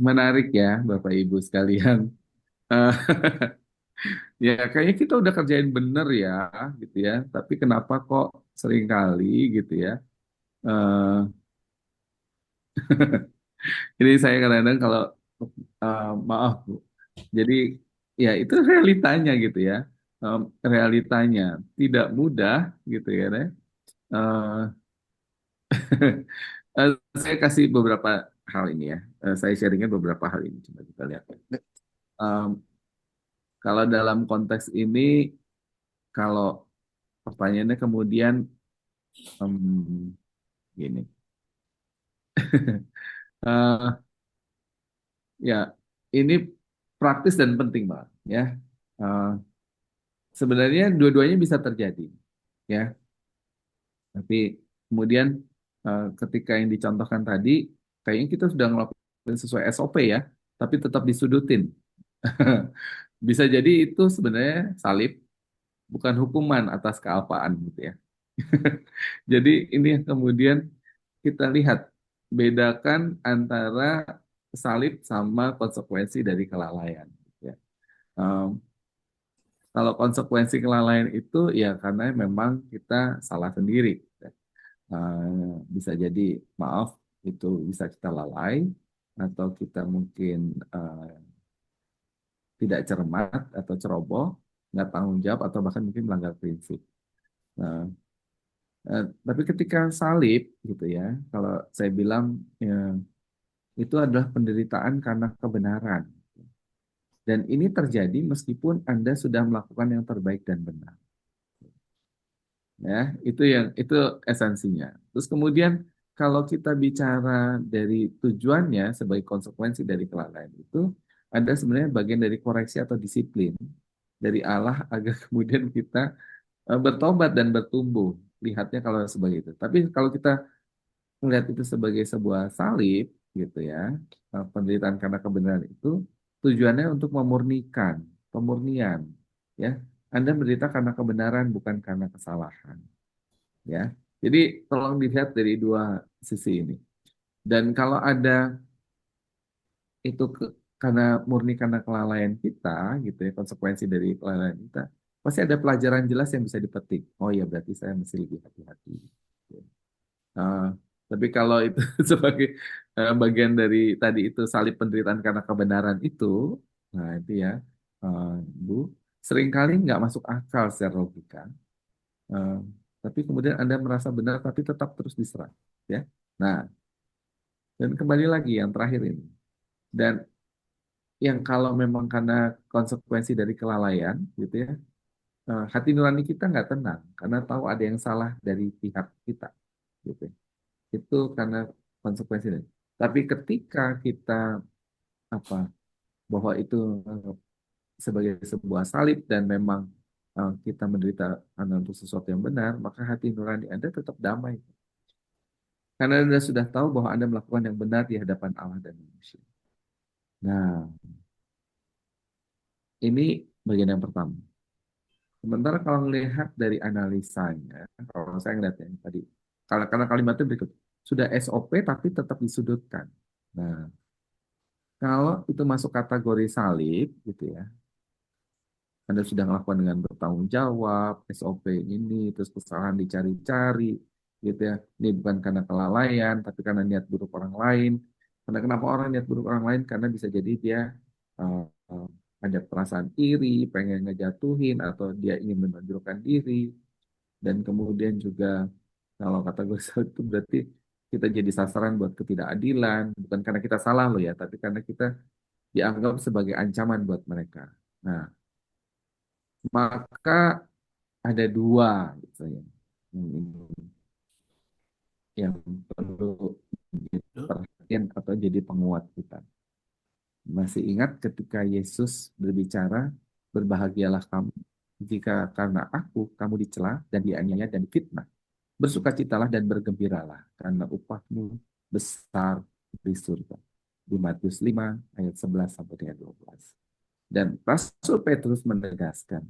Menarik ya Bapak Ibu sekalian. Eh, Ya kayaknya kita udah kerjain bener ya gitu ya. Tapi kenapa kok seringkali gitu ya. eh Ini saya kadang-kadang kalau maaf Bu. Jadi ya itu realitanya gitu ya. Realitanya tidak mudah gitu ya. Eh, saya kasih beberapa hal ini ya. Saya sharingnya beberapa hal ini. Coba kita lihat. Em, Kalau dalam konteks ini, kalau pertanyaannya kemudian gini. Eh, Ya, ini praktis dan penting banget ya. Eh, Sebenarnya dua-duanya bisa terjadi ya. Tapi kemudian ketika yang dicontohkan tadi, kayaknya kita sudah ngelakuin sesuai SOP ya, tapi tetap disudutin. Bisa jadi itu sebenarnya salib, bukan hukuman atas kealpaan gitu ya. Jadi ini yang kemudian kita lihat, bedakan antara salib sama konsekuensi dari kelalaian. Ya. Em, Kalau konsekuensi kelalaian itu ya karena memang kita salah sendiri. Ya. Bisa jadi maaf itu bisa kita lalai atau kita mungkin tidak cermat atau ceroboh, nggak tanggung jawab atau bahkan mungkin melanggar prinsip. Nah, tapi ketika salib gitu ya, kalau saya bilang ya, itu adalah penderitaan karena kebenaran. Dan ini terjadi meskipun Anda sudah melakukan yang terbaik dan benar. Ya, itu esensinya. Terus kemudian kalau kita bicara dari tujuannya sebagai konsekuensi dari kelalaian itu ada sebenarnya bagian dari koreksi atau disiplin dari Allah agar kemudian kita bertobat dan bertumbuh. Lihatnya kalau sebagai itu. Tapi kalau kita melihat itu sebagai sebuah salib gitu ya, penderitaan karena kebenaran itu tujuannya untuk memurnikan, pemurnian ya. Anda menderita karena kebenaran bukan karena kesalahan ya. Jadi tolong dilihat dari dua sisi ini. Dan kalau ada itu karena murni karena kelalaian kita gitu ya, konsekuensi dari kelalaian kita, pasti ada pelajaran jelas yang bisa dipetik. Oh ya berarti saya mesti lebih hati-hati. Uh, tapi kalau itu sebagai bagian dari tadi itu salib penderitaan karena kebenaran itu, nah itu ya, Bu, seringkali nggak masuk akal secara logika. Uh, tapi kemudian Anda merasa benar, tapi tetap terus diserang, ya. Nah, dan kembali lagi yang terakhir ini, dan yang kalau memang karena konsekuensi dari kelalaian, gitu ya, hati nurani kita nggak tenang karena tahu ada yang salah dari pihak kita, gitu ya. Itu karena konsekuensi dari. Tapi ketika kita apa bahwa itu sebagai sebuah salib dan memang kita menderita karena untuk sesuatu yang benar, maka hati nurani Anda tetap damai. Karena Anda sudah tahu bahwa Anda melakukan yang benar di hadapan Allah dan manusia. Nah, ini bagian yang pertama. Sementara kalau melihat dari analisanya, kalau saya ngeliat yang tadi, karena kalimatnya berikut, sudah SOP tapi tetap disudutkan. Nah, kalau itu masuk kategori salib, gitu ya, Anda sudah melakukan dengan bertanggung jawab, SOP ini, terus kesalahan dicari-cari, gitu ya. Ini bukan karena kelalaian, tapi karena niat buruk orang lain. Karena kenapa orang niat buruk orang lain? Karena bisa jadi dia uh, uh, ada perasaan iri, pengen ngejatuhin, atau dia ingin menonjolkan diri. Dan kemudian juga, kalau kata gue itu berarti kita jadi sasaran buat ketidakadilan, bukan karena kita salah loh ya, tapi karena kita dianggap sebagai ancaman buat mereka. Nah, maka ada dua gitu ya, yang perlu diperhatikan atau jadi penguat kita. Masih ingat ketika Yesus berbicara, berbahagialah kamu jika karena aku kamu dicela dan dianiaya dan difitnah. Bersukacitalah dan bergembiralah karena upahmu besar di surga. Di Matius 5 ayat 11 sampai dengan 12. Dan Rasul Petrus menegaskan,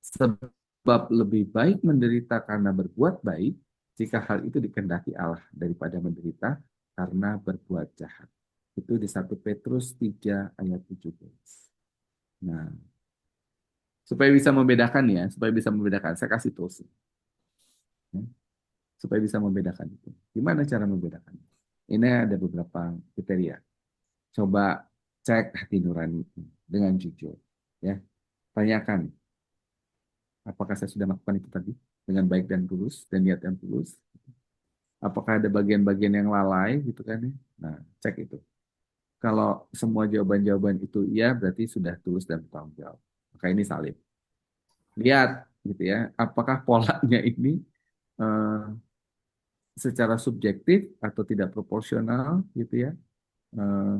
sebab lebih baik menderita karena berbuat baik jika hal itu dikehendaki Allah daripada menderita karena berbuat jahat. Itu di 1 Petrus 3 ayat 17. Nah, supaya bisa membedakan ya, supaya bisa membedakan, saya kasih tools. Ya, supaya bisa membedakan itu. Gimana cara membedakan? Ini ada beberapa kriteria. Coba cek hati nurani dengan jujur. Ya, tanyakan, apakah saya sudah melakukan itu tadi dengan baik dan tulus dan niat yang tulus? Apakah ada bagian-bagian yang lalai gitu kan ya? Nah, cek itu. Kalau semua jawaban-jawaban itu iya, berarti sudah tulus dan bertanggung jawab. Maka ini salib. Lihat gitu ya, apakah polanya ini eh, secara subjektif atau tidak proporsional gitu ya. Eh,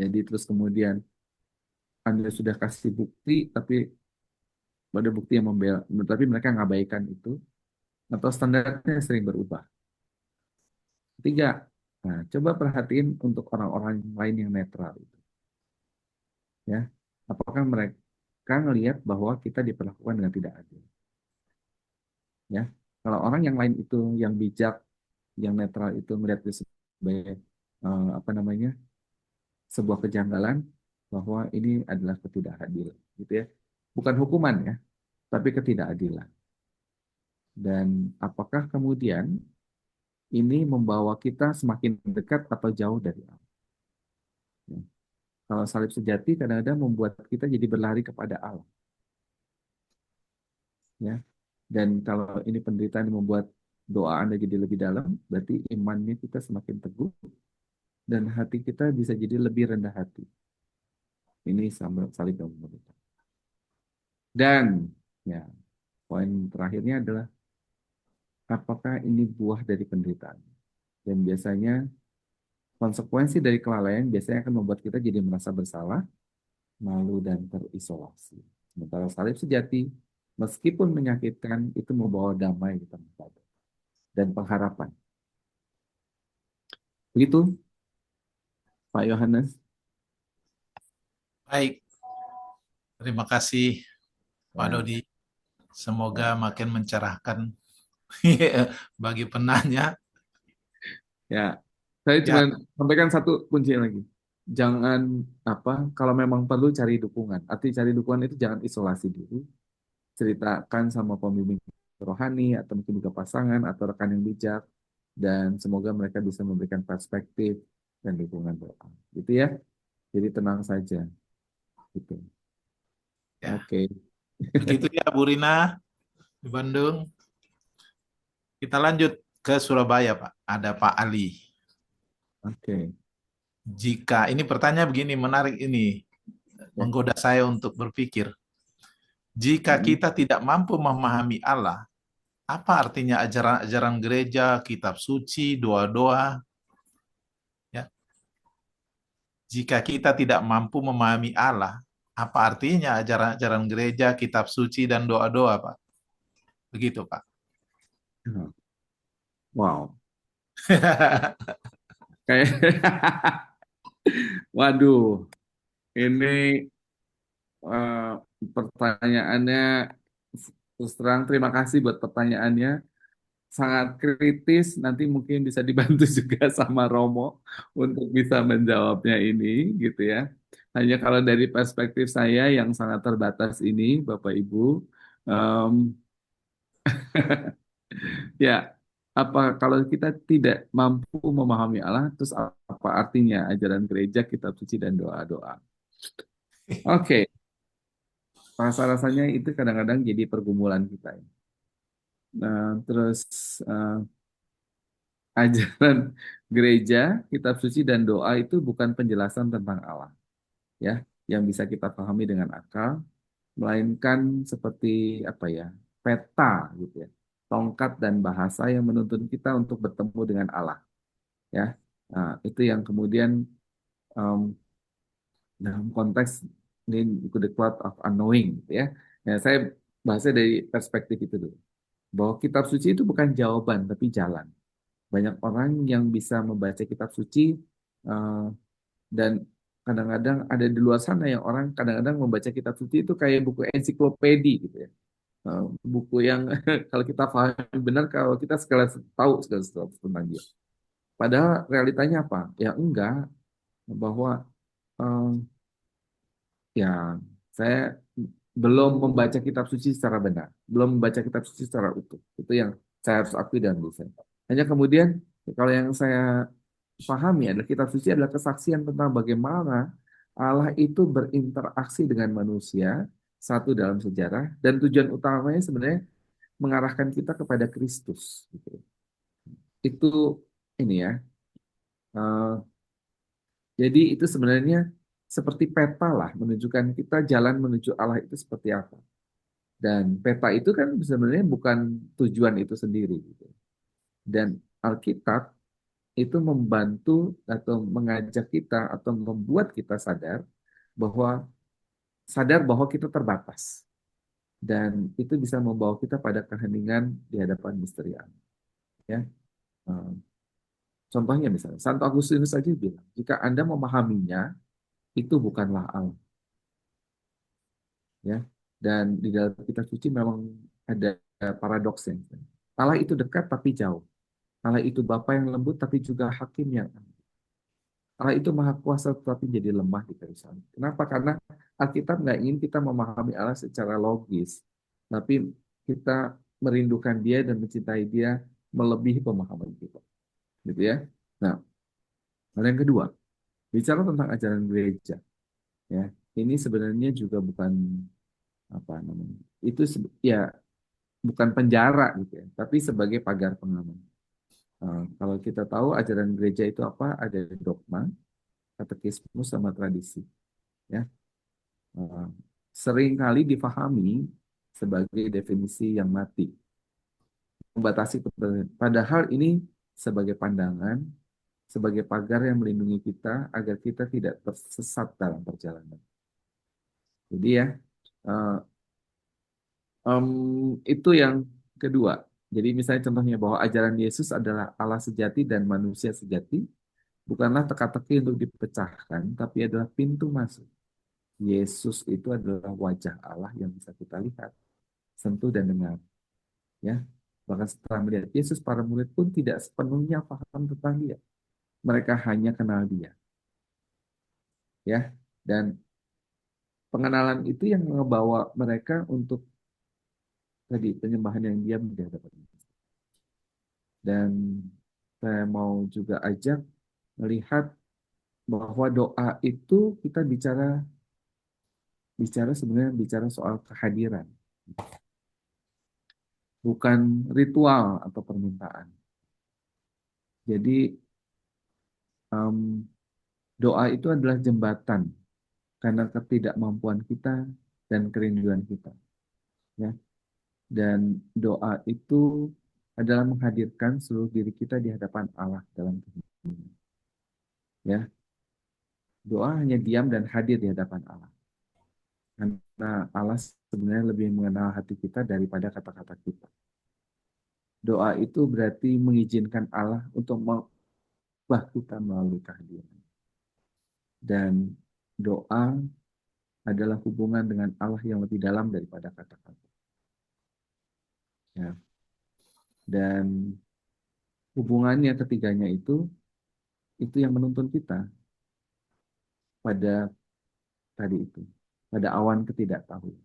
jadi terus kemudian Anda sudah kasih bukti, tapi ada bukti yang membela, tapi mereka mengabaikan itu, atau standarnya sering berubah. Ketiga, nah, coba perhatiin untuk orang-orang lain yang netral itu, ya. Apakah mereka melihat bahwa kita diperlakukan dengan tidak adil, ya? Kalau orang yang lain itu yang bijak, yang netral itu melihat itu sebagai apa namanya sebuah kejanggalan bahwa ini adalah ketidakadilan, gitu ya. Bukan hukuman ya, tapi ketidakadilan. Dan apakah kemudian ini membawa kita semakin dekat atau jauh dari Allah? Ya. Kalau salib sejati kadang-kadang membuat kita jadi berlari kepada Allah. Ya. Dan kalau ini penderitaan yang membuat doa Anda jadi lebih dalam, berarti imannya kita semakin teguh dan hati kita bisa jadi lebih rendah hati. Ini salib yang memberikan. Dan ya poin terakhirnya adalah apakah ini buah dari penderitaan. Dan biasanya konsekuensi dari kelalaian biasanya akan membuat kita jadi merasa bersalah, malu, dan terisolasi. Sementara salib sejati, meskipun menyakitkan, itu membawa damai di tengah badai dan pengharapan. Begitu, Pak Yohanes. Baik, terima kasih Pak Ya, Dodi. Semoga ya, makin mencerahkan bagi penanya. ya. Saya cuma Ya, sampaikan satu kunci lagi. Jangan kalau memang perlu cari dukungan. Arti cari dukungan itu jangan isolasi diri. Ceritakan sama pembimbing rohani atau mungkin juga pasangan atau rekan yang bijak, dan semoga mereka bisa memberikan perspektif dan dukungan doa. Gitu ya. Jadi tenang saja. Gitu. ya. Oke. Begitu ya Bu Rina di Bandung. Kita lanjut ke Surabaya, Pak. Ada Pak Ali. Oke. Jika ini pertanyaan begini, menarik ini, Ya. menggoda saya untuk berpikir. Jika Hmm. kita tidak mampu memahami Allah, apa artinya ajaran-ajaran gereja, kitab suci, doa-doa? Ya. Jika kita tidak mampu memahami Allah, apa artinya ajaran-ajaran gereja, kitab suci, dan doa-doa, Pak? Begitu, Pak. Wow. Kayak waduh, ini eh, pertanyaannya terus terang terima kasih buat pertanyaannya. Sangat kritis, nanti mungkin bisa dibantu juga sama Romo untuk bisa menjawabnya ini, gitu ya. Hanya kalau dari perspektif saya yang sangat terbatas ini, Bapak Ibu, em, ya, kalau kita tidak mampu memahami Allah, terus apa artinya ajaran gereja, kitab suci, dan doa-doa? Oke, rasa-rasanya itu kadang-kadang jadi pergumulan kita, ya. Nah, terus eh, ajaran gereja, kitab suci, dan doa itu bukan penjelasan tentang Allah, ya, yang bisa kita pahami dengan akal, melainkan seperti apa ya, peta gitu ya, tongkat dan bahasa yang menuntun kita untuk bertemu dengan Allah, ya. Nah, itu yang kemudian em, dalam konteks ini the cloud of unknowing, gitu ya. Ya, saya bahasnya dari perspektif itu dulu, bahwa kitab suci itu bukan jawaban tapi jalan. Banyak orang yang bisa membaca kitab suci, eh, dan kadang-kadang ada di luar sana yang orang kadang-kadang membaca kitab suci itu kayak buku ensiklopedi gitu ya. Buku yang kalau kita pahami benar, kalau kita segala tahu segala sesuatu tentang dia. Padahal realitanya apa? Ya enggak, bahwa eh, ya saya belum membaca kitab suci secara benar, belum membaca kitab suci secara utuh. Itu yang saya harus akui dan bisa. Hanya kemudian kalau yang saya pahami adalah kitab suci adalah kesaksian tentang bagaimana Allah itu berinteraksi dengan manusia satu dalam sejarah, dan tujuan utamanya sebenarnya mengarahkan kita kepada Kristus. Gitu. Itu ini ya. eh, jadi itu sebenarnya seperti peta lah, menunjukkan kita jalan menuju Allah itu seperti apa. Dan peta itu kan sebenarnya bukan tujuan itu sendiri, gitu. Dan Alkitab itu membantu atau mengajak kita atau membuat kita bahwa kita terbatas, dan itu bisa membawa kita pada keheningan di hadapan misteri Allah. Ya, Eh, contohnya misalnya Santo Agustinus saja bilang, jika Anda memahaminya, itu bukanlah Allah. Ya, dan di dalam kitab suci memang ada paradoksnya. Allah itu dekat tapi jauh. Allah itu Bapa yang lembut tapi juga Hakim yang adil. Allah itu maha kuasa tetapi jadi lemah di kayu salib. Kenapa? Karena Alkitab nggak ingin kita memahami Allah secara logis, tapi kita merindukan Dia dan mencintai Dia melebihi pemahaman kita, gitu ya. Nah, hal yang kedua, bicara tentang ajaran gereja, ya, ini sebenarnya juga bukan apa namanya, ya bukan penjara gitu ya, tapi sebagai pagar pengaman. Kalau kita tahu ajaran gereja itu apa, ada dogma, katekismus, sama tradisi, ya. Eh, Sering kali difahami sebagai definisi yang mati, membatasi kebenaran. Padahal ini sebagai pandangan, sebagai pagar yang melindungi kita agar kita tidak tersesat dalam perjalanan. Jadi ya, eh, itu yang kedua. Jadi misalnya contohnya bahwa ajaran Yesus adalah Allah sejati dan manusia sejati, bukanlah teka-teki untuk dipecahkan, tapi adalah pintu masuk. Yesus itu adalah wajah Allah yang bisa kita lihat, sentuh dan dengar. Ya, bahkan setelah melihat Yesus, para murid pun tidak sepenuhnya paham tentang Dia. Mereka hanya kenal Dia. Ya, dan pengenalan itu yang membawa mereka untuk tadi penyembahan yang diam di hadapan Yesus. Dan saya mau juga ajak melihat bahwa doa itu kita sebenarnya bicara soal kehadiran, bukan ritual atau permintaan. Jadi doa itu adalah jembatan karena ketidakmampuan kita dan kerinduan kita, ya. Dan doa itu adalah menghadirkan seluruh diri kita di hadapan Allah dalam kehidupan. Ya, doa hanya diam dan hadir di hadapan Allah. Karena Allah sebenarnya lebih mengenal hati kita daripada kata-kata kita. Doa itu berarti mengizinkan Allah untuk mengubah kita melalui kehadiran. Dan doa adalah hubungan dengan Allah yang lebih dalam daripada kata-kata. Ya. Dan hubungannya ketiganya itu yang menuntun kita pada tadi itu, pada awan ketidaktahuan.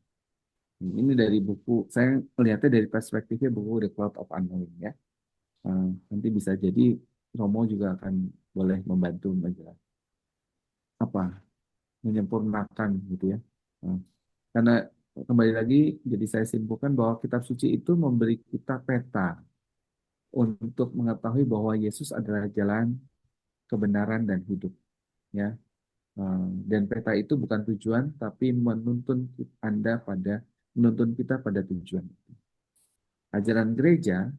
Ini dari buku, saya melihatnya dari perspektifnya buku The Cloud of Unknowing, ya. Nanti bisa jadi Romo juga akan boleh membantu menjelaskan menyempurnakan gitu ya. Karena kembali lagi, jadi saya simpulkan bahwa kitab suci itu memberi kita peta untuk mengetahui bahwa Yesus adalah jalan, kebenaran, dan hidup. Ya, dan peta itu bukan tujuan, tapi menuntun kita pada tujuan. Ajaran gereja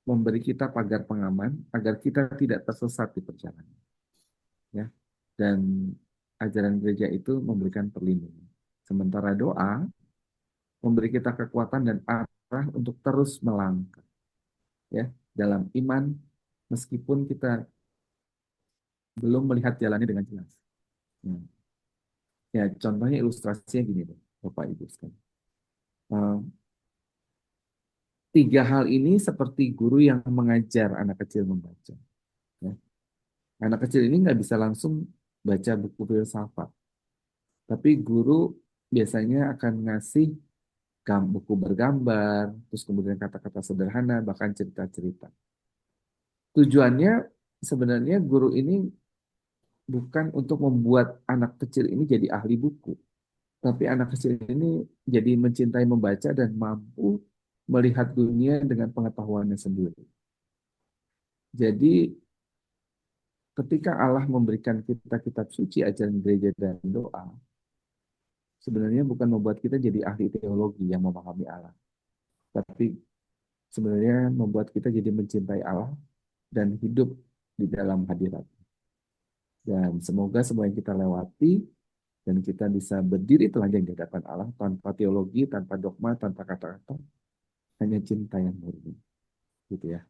memberi kita pagar pengaman agar kita tidak tersesat di perjalanan. Ya, dan ajaran gereja itu memberikan perlindungan. Sementara doa memberi kita kekuatan dan arah untuk terus melangkah, ya, dalam iman meskipun kita belum melihat jalannya dengan jelas. Ya, contohnya ilustrasinya gini, Bapak Ibu sekalian. Tiga hal ini seperti guru yang mengajar anak kecil membaca. Ya. Anak kecil ini nggak bisa langsung baca buku filsafat, tapi guru biasanya akan ngasih buku bergambar, terus kemudian kata-kata sederhana, bahkan cerita-cerita. Tujuannya sebenarnya guru ini bukan untuk membuat anak kecil ini jadi ahli buku, tapi anak kecil ini jadi mencintai membaca dan mampu melihat dunia dengan pengetahuannya sendiri. Jadi ketika Allah memberikan kita kitab suci, ajaran gereja dan doa, sebenarnya bukan membuat kita jadi ahli teologi yang memahami Allah, tapi sebenarnya membuat kita jadi mencintai Allah dan hidup di dalam hadirat. Dan semoga semua yang kita lewati dan kita bisa berdiri telanjang di hadapan Allah tanpa teologi, tanpa dogma, tanpa kata-kata, hanya cinta yang murni. Gitu ya.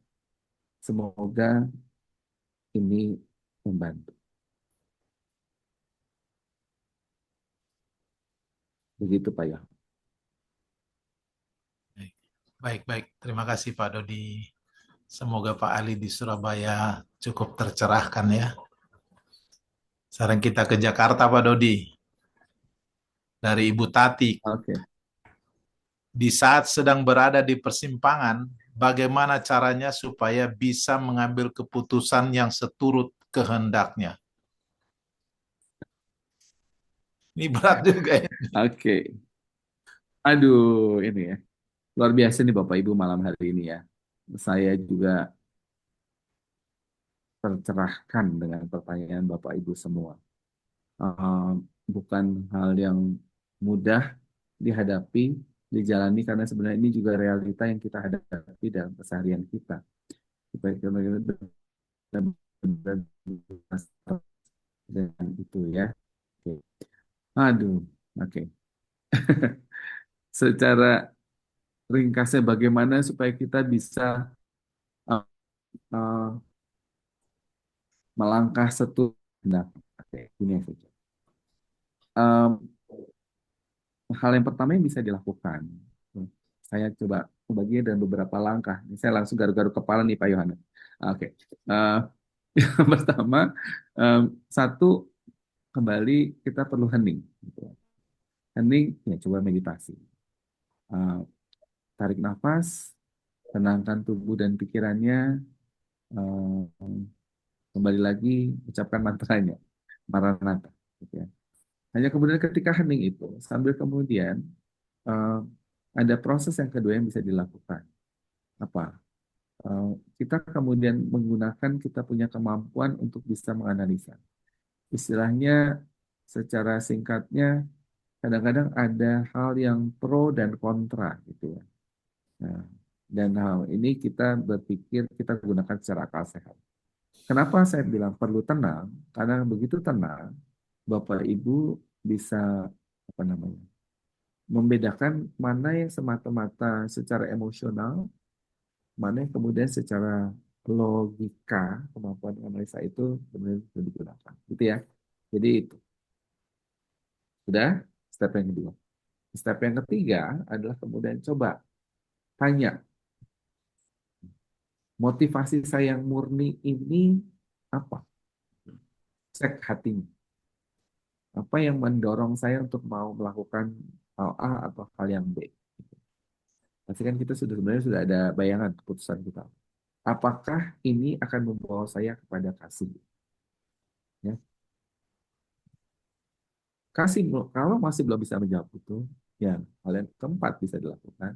Semoga ini membantu. Begitu Pak ya. Baik. Terima kasih Pak Dodi. Semoga Pak Ali di Surabaya cukup tercerahkan ya. Sekarang kita ke Jakarta Pak Dodi. Dari Ibu Tati. Oke. Di saat sedang berada di persimpangan, bagaimana caranya supaya bisa mengambil keputusan yang seturut kehendaknya? Ini berat juga ya. Oke. Aduh, ini ya. Luar biasa nih Bapak Ibu malam hari ini ya. Saya juga tercerahkan dengan pertanyaan Bapak Ibu semua. Bukan hal yang mudah dihadapi dijalani karena sebenarnya ini juga realita yang kita hadapi dalam keseharian kita. Supaya kita benar-benar dengan itu ya. Oke. Aduh, oke. Secara ringkasnya bagaimana supaya kita bisa uh, uh, melangkah satu. Nah, oke, ini saja. Hal yang pertama yang bisa dilakukan, saya coba membagi dan beberapa langkah. Ini saya langsung garuk-garuk kepala nih Pak Yohanes. Oke. Eh, yang pertama, satu, kembali kita perlu hening. Gitu. Hening, ya coba meditasi. Eh, Tarik nafas, tenangkan tubuh dan pikirannya, eh, kembali lagi ucapkan mantranya, Maranatha. Gitu ya. Hanya kemudian ketika hening itu, sambil kemudian eh, ada proses yang kedua yang bisa dilakukan. Apa? Kita kemudian menggunakan kita punya kemampuan untuk bisa menganalisa. Istilahnya secara singkatnya, kadang-kadang ada hal yang pro dan kontra gitu ya. Nah, dan hal ini kita berpikir kita gunakan secara akal sehat. Kenapa saya bilang perlu tenang? Karena begitu tenang, Bapak Ibu bisa apa namanya? Membedakan mana yang semata-mata secara emosional, mana yang kemudian secara logika, kemampuan analisa itu benar benar digunakan. Gitu ya. Jadi itu. Sudah step yang kedua. Step yang ketiga adalah kemudian coba tanya, motivasi saya yang murni ini apa? Cek hatinya. Apa yang mendorong saya untuk mau melakukan hal A atau hal yang B? Pasti kan kita sebenarnya sudah ada bayangan keputusan kita. Apakah ini akan membawa saya kepada kasih? Ya. Kasih, kalau masih belum bisa menjawab itu, ya hal yang keempat bisa dilakukan.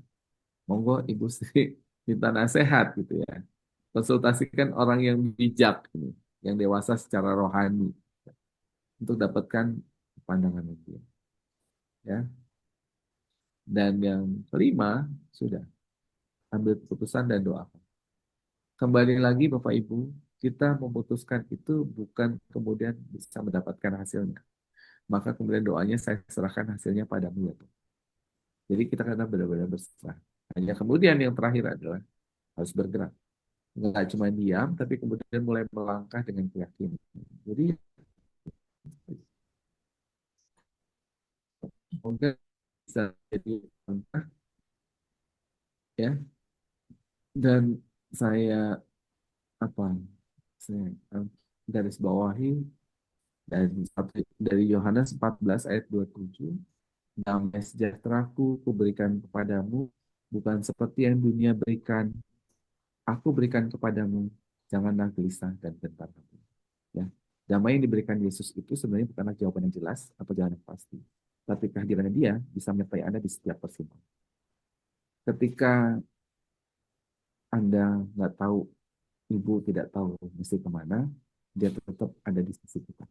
Monggo Ibu Sri minta nasihat gitu ya. Konsultasikan orang yang bijak, ini, yang dewasa secara rohani, untuk dapatkan pandangan itu. Ya. Dan yang kelima, sudah ambil keputusan dan doakan. Kembali lagi Bapak Ibu, kita memutuskan itu bukan kemudian bisa mendapatkan hasilnya. Maka kemudian doanya saya serahkan hasilnya padamu ya Tuhan. Jadi kita kadang benar-benar berserah. Hanya kemudian yang terakhir adalah harus bergerak. Nggak cuma diam, tapi kemudian mulai melangkah dengan keyakinan. Jadi mungkin bisa jadi langkah ya. Dan saya apa? Saya garis bawahi dari Yohanes 14 ayat 27. Damai sejahteraku kuberikan kepadamu, bukan seperti yang dunia berikan. Aku berikan kepadamu, janganlah gelisah dan gentar hati. Ya. Damai yang diberikan Yesus itu sebenarnya bukanlah jawaban yang jelas atau jawaban yang pasti. Tapi kehadirannya dia bisa menyertai Anda di setiap persimpangan. Ketika Anda nggak tahu, Ibu tidak tahu mesti kemana, dia tetap ada di sisi kita.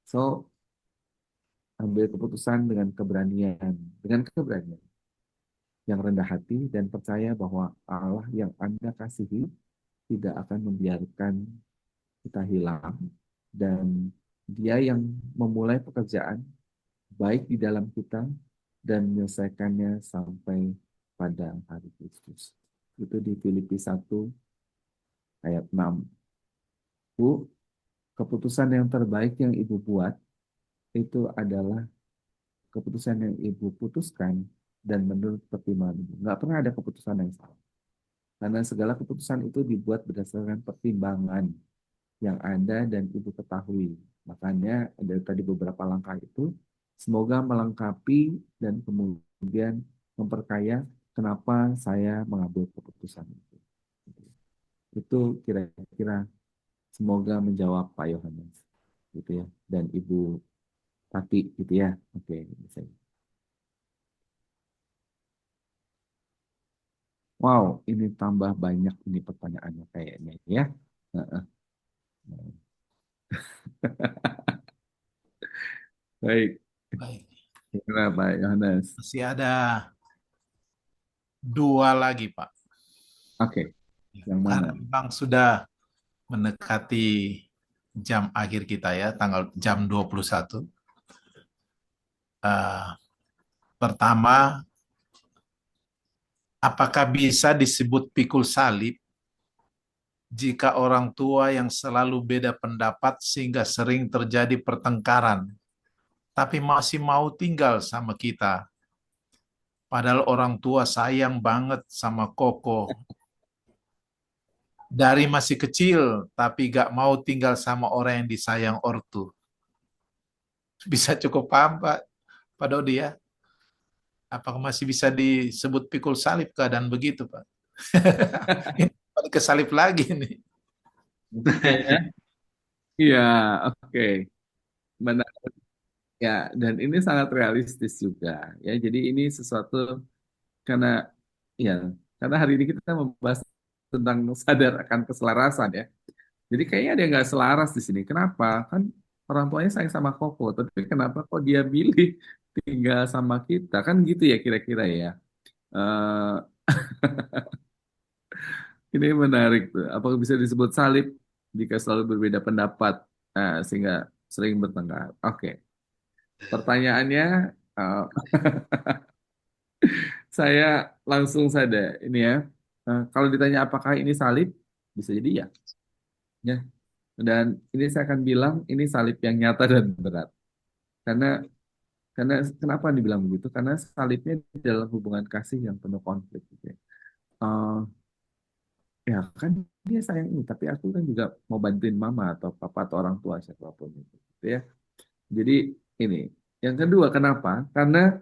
So, ambil keputusan dengan keberanian yang rendah hati dan percaya bahwa Allah yang Anda kasihi tidak akan membiarkan kita hilang dan Dia yang memulai pekerjaan baik di dalam kita dan menyelesaikannya sampai pada hari Kristus. Itu di Filipi 1 ayat 6. Bu, keputusan yang terbaik yang Ibu buat itu adalah keputusan yang Ibu putuskan dan menurut pertimbangan Ibu. Nggak pernah ada keputusan yang salah. Karena segala keputusan itu dibuat berdasarkan pertimbangan yang ada dan Ibu ketahui. Makanya ada tadi beberapa langkah itu, semoga melengkapi dan kemudian memperkaya kenapa saya mengambil keputusan itu. Itu kira-kira semoga menjawab Pak Yohanes. Gitu ya. Dan Ibu Tati gitu ya. Oke, bisa. Wow, ini tambah banyak ini pertanyaannya kayaknya ya. Heeh. Baik, Baik. gimana Pak Yohanes? Masih ada 2 lagi, Pak. Oke, yang mana? Karena memang sudah mendekati jam akhir kita ya, tanggal jam 21. Eh, Pertama, apakah bisa disebut pikul salib jika orang tua yang selalu beda pendapat sehingga sering terjadi pertengkaran, tapi masih mau tinggal sama kita? Padahal orang tua sayang banget sama Koko. Dari masih kecil, tapi gak mau tinggal sama orang yang disayang ortu. Bisa cukup paham, Pak Dodi ya? Apakah masih bisa disebut pikul salib keadaan begitu, Pak? Ini kesalip lagi nih. Iya, oke. Benar. Ya, dan ini sangat realistis juga. Ya, jadi ini sesuatu karena ya, karena hari ini kita membahas tentang sadar akan keselarasan ya. Jadi kayaknya ada yang nggak selaras di sini. Kenapa? Kan orang tuanya sayang sama Koko, tapi kenapa kok dia milih tinggal sama kita? Kan gitu ya kira-kira ya. Eh ini menarik tuh. Apakah bisa disebut salib jika selalu berbeda pendapat sehingga sering bertengkar? Oke. Pertanyaannya, eh, saya langsung saja ini ya. Kalau ditanya apakah ini salib, bisa jadi ya. Ya. Dan ini saya akan bilang ini salib yang nyata dan berat. Karena karena kenapa dibilang begitu? Karena salibnya dalam hubungan kasih yang penuh konflik. Gitu ya. Eh, ya kan dia sayang ini, tapi aku kan juga mau bantuin mama atau papa atau orang tua siapapun itu. Gitu ya. Jadi ini. Yang kedua, kenapa? Karena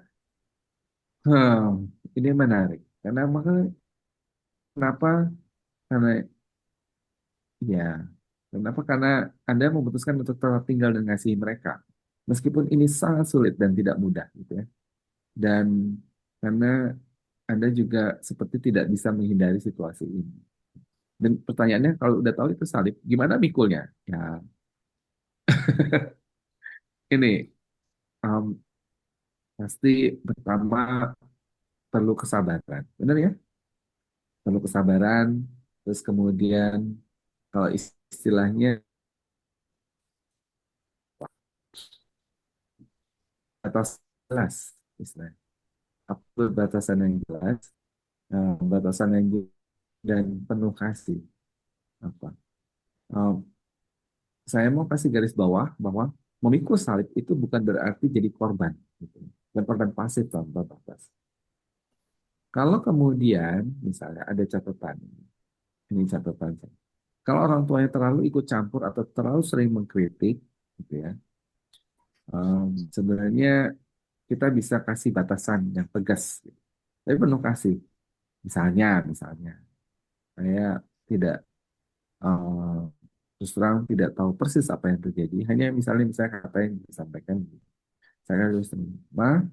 ini menarik. Karena maka kenapa? Karena ya, kenapa? Karena Anda memutuskan untuk tetap tinggal dan ngasihi mereka. Meskipun ini sangat sulit dan tidak mudah gitu ya. Dan karena Anda juga seperti tidak bisa menghindari situasi ini. Dan pertanyaannya kalau udah tahu itu salib, gimana mikulnya? Ya, ini um, pasti pertama perlu kesabaran. Benar ya? Perlu kesabaran. Terus kemudian kalau istilahnya atas jelas, istilahnya. Apa batasan yang jelas, batasan yang jelas dan penuh kasih. Apa? Um, saya mau kasih garis bawah bahwa memikul salib itu bukan berarti jadi korban, gitu. Dan korban pasif tanpa batas. Kalau kemudian misalnya ada catatan, ini catatan saya. Kalau orang tuanya terlalu ikut campur atau terlalu sering mengkritik, gitu ya, sebenarnya kita bisa kasih batasan yang tegas, gitu. Tapi penuh kasih. Misalnya, saya tidak eh, terus terang tidak tahu persis apa yang terjadi. Hanya misalnya kata yang disampaikan, saya harus terima,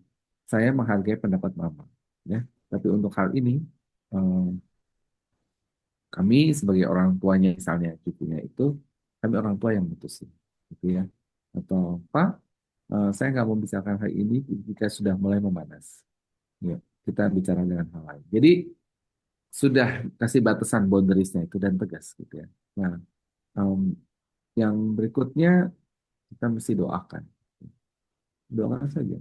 saya menghargai pendapat mama, ya. Tapi untuk hal ini, eh, kami sebagai orang tuanya misalnya cucunya itu, kami orang tua yang memutuskan, gitu ya. Atau Pak, saya nggak mau bicarakan hal ini jika sudah mulai memanas. Ya, kita bicara dengan hal lain. Jadi sudah kasih batasan boundariesnya itu dan tegas, gitu ya. Nah, em, yang berikutnya kita mesti doakan. Doakan saja.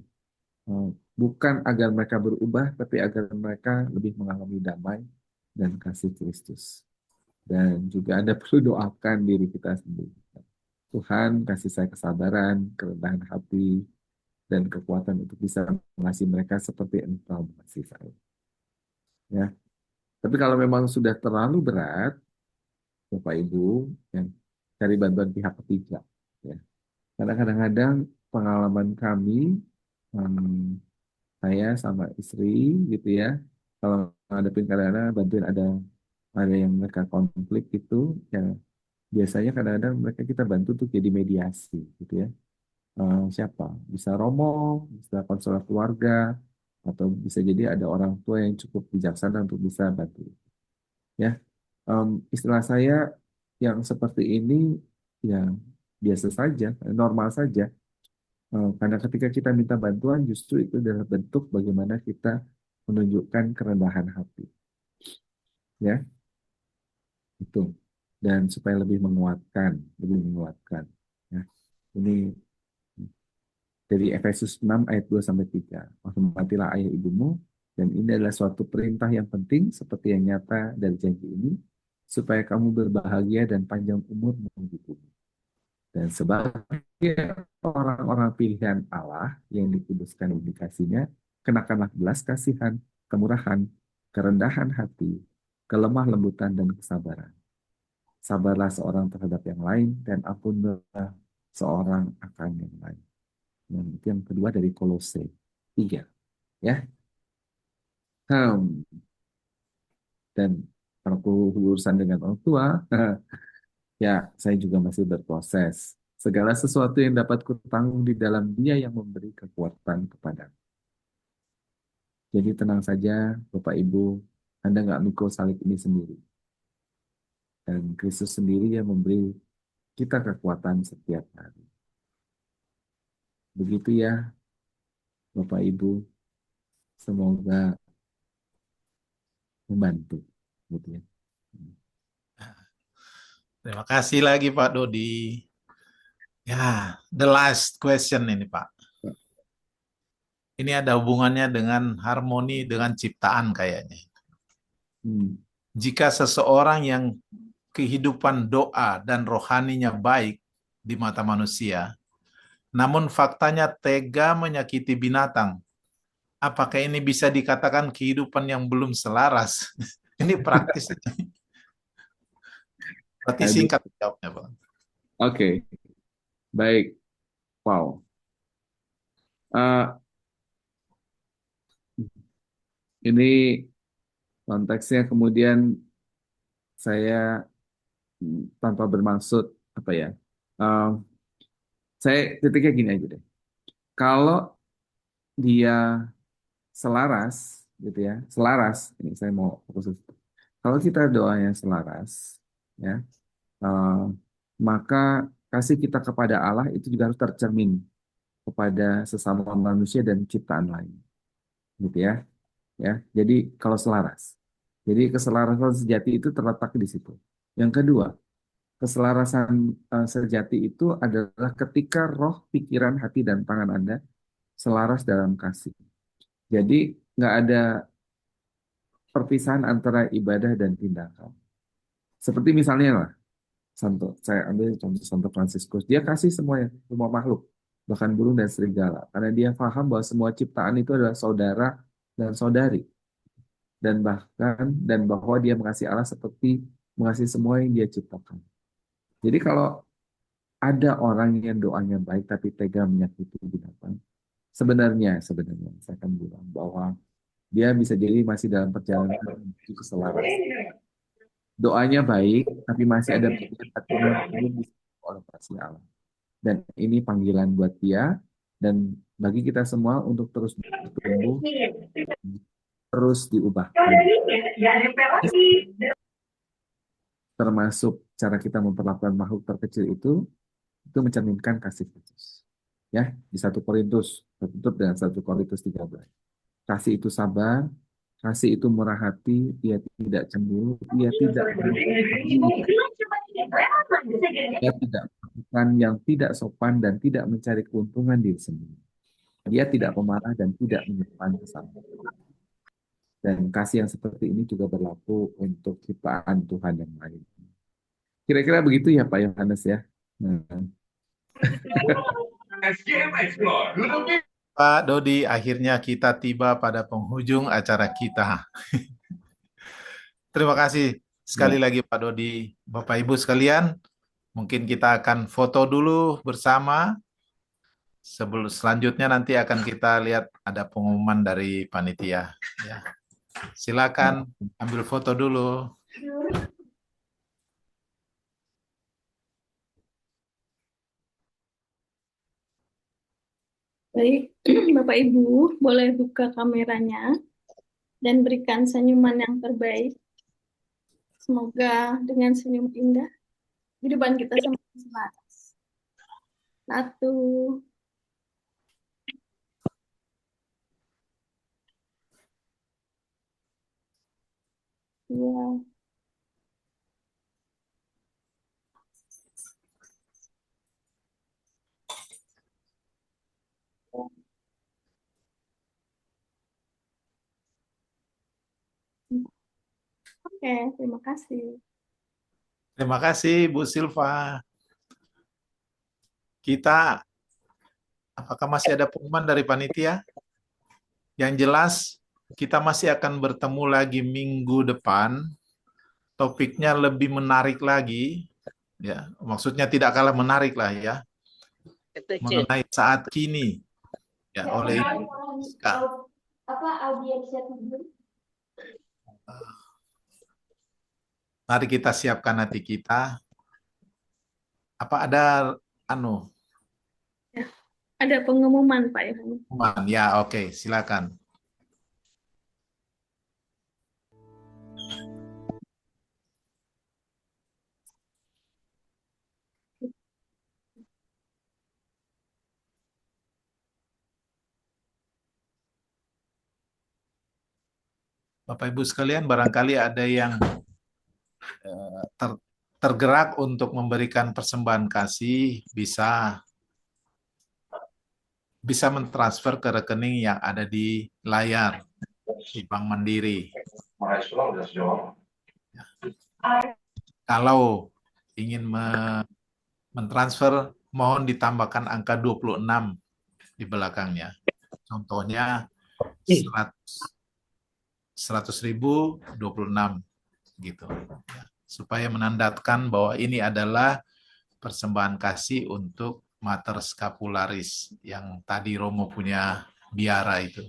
Eh, Bukan agar mereka berubah, tapi agar mereka lebih mengalami damai dan kasih Kristus. Dan juga Anda perlu doakan diri kita sendiri. Tuhan, kasih saya kesabaran, kerendahan hati, dan kekuatan untuk bisa mengasihi mereka seperti Engkau mengasihi saya. Ya. Tapi kalau memang sudah terlalu berat, Bapak Ibu, ya, cari bantuan pihak ketiga. Ya. Karena kadang-kadang pengalaman kami, hmm, saya sama istri gitu ya, kalau ngadepin kadang-kadang bantuin ada yang mereka konflik itu, ya biasanya kadang-kadang mereka kita bantu untuk jadi mediasi gitu ya. Siapa? Bisa romo, bisa konselor keluarga, atau bisa jadi ada orang tua yang cukup bijaksana untuk bisa bantu. Ya, istilah saya yang seperti ini ya biasa saja, normal saja. Karena ketika kita minta bantuan, justru itu adalah bentuk bagaimana kita menunjukkan kerendahan hati. Ya, itu. Dan supaya lebih menguatkan, lebih menguatkan. Ya. Ini dari Efesus 6 ayat 2 sampai 3. Hormatilah ayah ibumu, dan ini adalah suatu perintah yang penting seperti yang nyata dari janji ini, supaya kamu berbahagia dan panjang umur di bumi. Dan sebagai orang-orang pilihan Allah yang dikuduskan indikasinya, kenakanlah belas kasihan, kemurahan, kerendahan hati, kelemah lembutan, dan kesabaran. Sabarlah seorang terhadap yang lain, dan ampunlah seorang akan yang lain. Dan itu yang kedua dari Kolose 3. Ya. Dan kalau urusan dengan orang tua, ya saya juga masih berproses. Segala sesuatu yang dapat kutanggung di dalam Dia yang memberi kekuatan kepada. Jadi tenang saja, Bapak Ibu, Anda nggak mikul salib ini sendiri. Dan Kristus sendiri yang memberi kita kekuatan setiap hari. Begitu ya, Bapak Ibu, semoga membantu. Gitu ya. Terima kasih lagi Pak Dodi. Ya, the last question ini Pak. Ini ada hubungannya dengan harmoni dengan ciptaan kayaknya. Jika seseorang yang kehidupan doa dan rohaninya baik di mata manusia, namun faktanya tega menyakiti binatang, apakah ini bisa dikatakan kehidupan yang belum selaras? Ini praktis. Berarti singkat jawabnya, Pak. Oke, baik. Wow. Ini konteksnya kemudian saya tanpa bermaksud apa ya? Saya titiknya gini aja deh. Kalau dia selaras, gitu ya, selaras. Ini saya mau fokus. Kalau kita doanya selaras, ya, maka kasih kita kepada Allah itu juga harus tercermin kepada sesama manusia dan ciptaan lain, gitu ya. Ya, jadi kalau selaras, jadi keselarasan sejati itu terletak di situ. Yang kedua, keselarasan sejati itu adalah ketika roh, pikiran, hati, dan tangan Anda selaras dalam kasih. Jadi nggak ada perpisahan antara ibadah dan tindakan. Seperti misalnya lah, saya ambil contoh Santo Fransiskus, dia kasih semuanya, semua makhluk, bahkan burung dan serigala, karena dia paham bahwa semua ciptaan itu adalah saudara dan saudari, dan bahwa dia mengasihi Allah seperti mengasihi semua yang dia ciptakan. Jadi kalau ada orang yang doanya baik tapi tega menyakiti binatang, sebenarnya saya akan bilang bahwa dia bisa jadi masih dalam perjalanan menuju keselarasan. Doanya baik, tapi masih ada bagian hatinya yang belum disentuh oleh kasih Allah. Dan ini panggilan buat dia dan bagi kita semua untuk terus bertumbuh, terus diubah. Termasuk cara kita memperlakukan makhluk terkecil itu mencerminkan kasih Kristus. Ya, di 1 Korintus, tertutup dengan 1 Korintus 13. Kasih itu sabar, kasih itu murah hati, ia tidak cemburu, ia tidak melakukan yang tidak sopan dan tidak mencari keuntungan diri sendiri. Dia tidak pemarah dan tidak menyimpan kesalahan. Dan kasih yang seperti ini juga berlaku untuk ciptaan Tuhan yang lain. Kira-kira begitu ya Pak Yohanes ya. Pak Dodi, akhirnya kita tiba pada penghujung acara kita. Terima kasih sekali lagi Pak Dodi. Bapak Ibu sekalian, mungkin kita akan foto dulu bersama. Selanjutnya nanti akan kita lihat ada pengumuman dari panitia. Ya. Silakan ambil foto dulu. Baik, Bapak Ibu, boleh buka kameranya dan berikan senyuman yang terbaik. Semoga dengan senyum indah, kehidupan kita semakin selaras. 1, Iya. Oke, terima kasih. Terima kasih Bu Silva. Kita, apakah masih ada pengumuman dari panitia? Yang jelas, kita masih akan bertemu lagi minggu depan. Topiknya lebih menarik lagi, ya. Maksudnya tidak kalah menarik lah ya, Setuju. mengenai saat kini, ya, oleh mari kita siapkan hati kita. Apa ada Ada pengumuman, Pak Yohanes. pengumuman? Ya, oke, silakan. Bapak Ibu sekalian, barangkali ada yang tergerak untuk memberikan persembahan kasih, bisa mentransfer ke rekening yang ada di layar di Bank Mandiri. Kalau ingin mentransfer, mohon ditambahkan angka 26 di belakangnya. Contohnya 100.000 26 gitu. Ya, supaya menandakan bahwa ini adalah persembahan kasih untuk Mater Scapularis yang tadi Romo punya biara itu.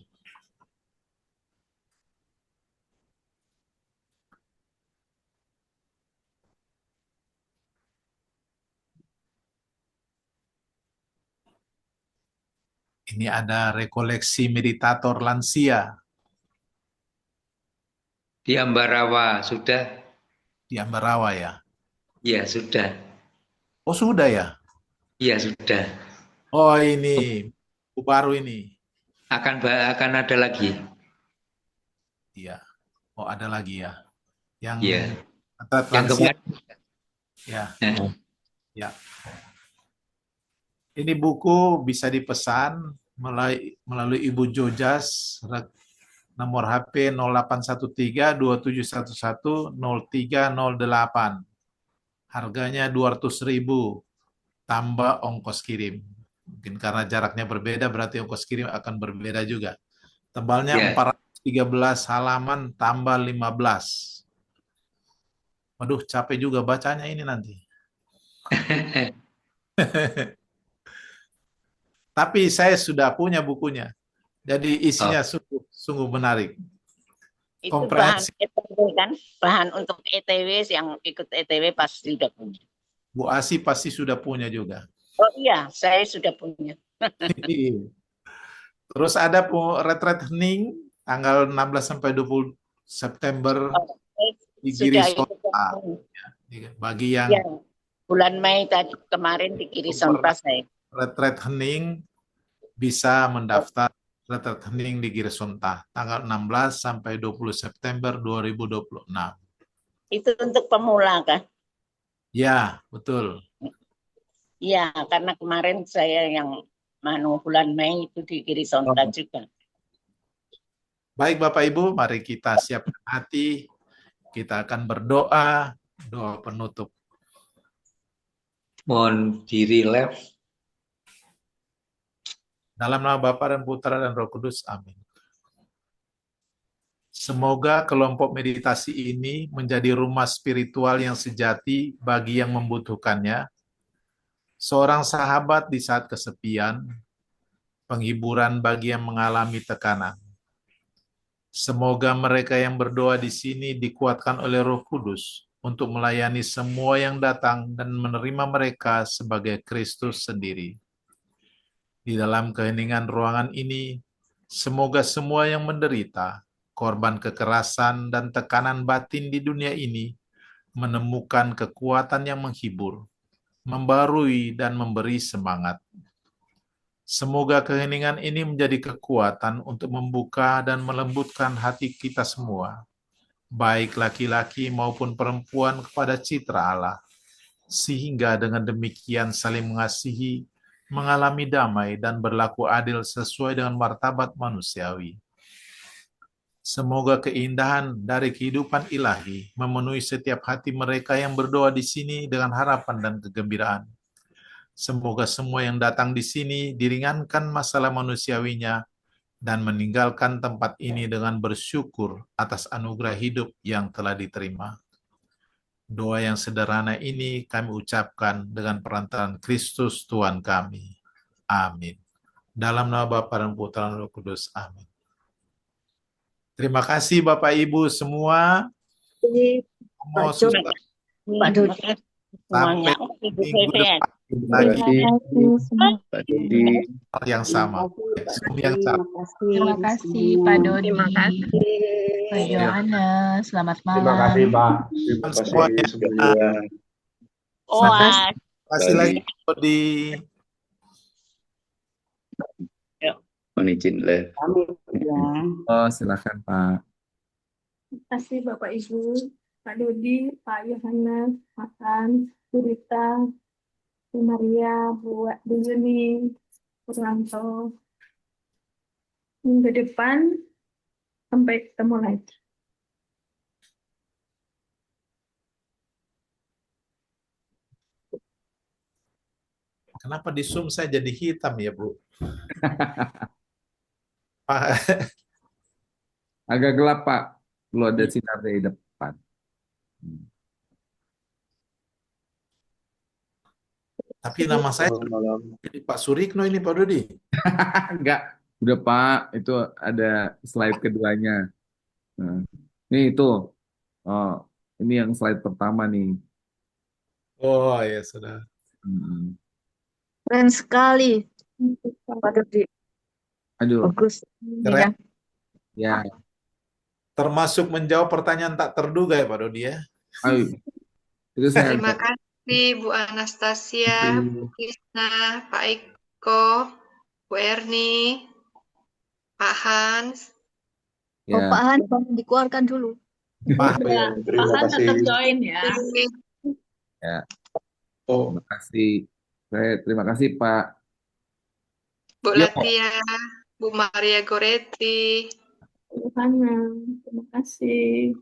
Ini ada rekoleksi meditator lansia. Di Ambarawa, sudah? Di Ambarawa ya? Ya, sudah. Oh, sudah ya? Iya, sudah. Oh, ini baru ini. Akan ada lagi. Iya. Oh, ada lagi ya. Yang Iya. Yang kemarin. Ya. Ya. Ini buku bisa dipesan melalui Ibu Jojas, nomor HP 0813-2711-0308. Harganya 200.000 tambah ongkos kirim. Mungkin karena jaraknya berbeda, berarti ongkos kirim akan berbeda juga. Tebalnya 413 halaman tambah 15. Waduh, capek juga bacanya ini nanti. Tapi saya sudah punya bukunya. Jadi isinya sungguh menarik. Itu bahan ETW kan? Bahan untuk ETW yang ikut ETW pasti sudah punya. Bu Asi pasti sudah punya juga. Oh iya, saya sudah punya. Terus ada retreat hening tanggal 16 sampai 20 September di Giri Sonta. Bagi yang bulan Mei tadi kemarin di Giri Sonta saya. Retreat hening bisa mendaftar retreat hening di Giri Sonta tanggal 16 sampai 20 September 2026. Itu untuk pemula kan? Ya, betul. Iya, karena kemarin saya yang bulan Mei itu di Giri Sonta juga. Baik Bapak Ibu, mari kita siapkan hati. Kita akan berdoa, doa penutup. Mohon diri relief. Dalam nama Bapa dan Putra dan Roh Kudus, amin. Semoga kelompok meditasi ini menjadi rumah spiritual yang sejati bagi yang membutuhkannya, seorang sahabat di saat kesepian, penghiburan bagi yang mengalami tekanan. Semoga mereka yang berdoa di sini dikuatkan oleh Roh Kudus untuk melayani semua yang datang dan menerima mereka sebagai Kristus sendiri. Di dalam keheningan ruangan ini, semoga semua yang menderita, korban kekerasan dan tekanan batin di dunia ini, menemukan kekuatan yang menghibur, membarui dan memberi semangat. Semoga keheningan ini menjadi kekuatan untuk membuka dan melembutkan hati kita semua, baik laki-laki maupun perempuan kepada citra Allah, sehingga dengan demikian saling mengasihi, mengalami damai, dan berlaku adil sesuai dengan martabat manusiawi. Semoga keindahan dari kehidupan ilahi memenuhi setiap hati mereka yang berdoa di sini dengan harapan dan kegembiraan. Semoga semua yang datang di sini diringankan masalah manusiawinya dan meninggalkan tempat ini dengan bersyukur atas anugerah hidup yang telah diterima. Doa yang sederhana ini kami ucapkan dengan perantaraan Kristus Tuhan kami. Amin. Dalam nama Bapa dan Putra dan Roh Kudus. Amin. Terima kasih Bapak Ibu semua. Mau susah Pak Dodi. sampai Semuanya. Ibu minggu Fefen. depan lagi Pak Dodi. hal yang sama. Zoom yang sama. Terima kasih Pak Dodi. Terima kasih. Pak Yohanes, selamat Terima kasih, malam. Pak. Terima kasih Semuanya. semuanya. Oas. Terima kasih lagi di Mohon izin live. Oh, silakan Pak. Terima kasih Bapak Ibu, Pak Dodi, Pak Yohanes, Hasan, Bu Rita, Bu Maria, Bu Yuni, Purwanto. Minggu depan sampai ketemu lagi. Kenapa di Zoom saya jadi hitam ya, Bu? Pak, Agak gelap Pak. Belum ada sinar dari depan. tapi nama saya jadi Pak Surikno ini, Pak Dodi. Enggak. Udah Pak, itu ada slide keduanya. Nah, ini itu. Oh, ini yang slide pertama nih. Oh, ya sudah. Hmm. Keren sekali, Pak Dodi. Aduh, Bagus. Keren. ya. Termasuk menjawab pertanyaan tak terduga ya, Pak Dodi ya. Ayo. Itu saya Terima kasih Bu Anastasia, Bu Krisna, Pak Eko, Bu Erni, Pak Hans. Oh, ya. Pak Han, jangan dikeluarkan dulu. Pak, Terima kasih. Tetap join ya. Ya. Oh, Terima kasih. Terima kasih Pak. Bu Ya. Latia, Bu Maria Goretti. Yohana, terima kasih.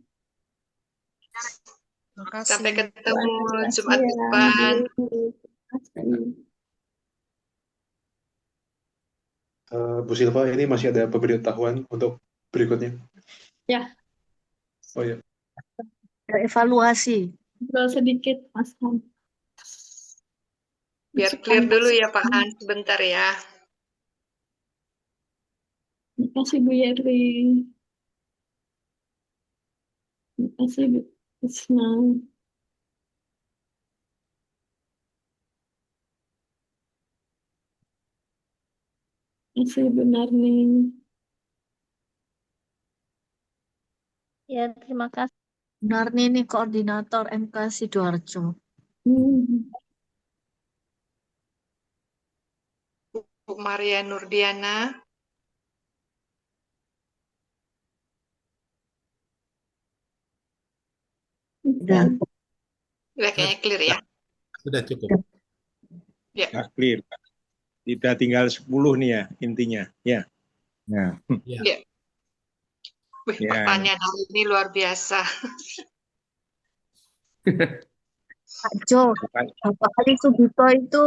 Sampai ketemu Terima Jumat kasih ya. depan. Terima kasih. Bu Silva, ini masih ada pemberitahuan untuk berikutnya. Ya, Oh ya, Ada evaluasi. ngobrol sedikit Mas Han. Biar clear dulu ya Pak Hans sebentar ya. Terima kasih Bu Yerli. Terima kasih Bu Krisna. Terima kasih Bu Narni. Ya, terima kasih. Narni ini koordinator MK Sidoarjo. Bu Maria Nurdiana. Udah. Udah kayaknya clear ya. sudah cukup. Ya. Nah, clear. Tidak tinggal 10 nih ya intinya. Ya. Ya. Ya. Wih, Ya. pertanyaan hari ini luar biasa. Pak Jo, Bapak Ali Subito itu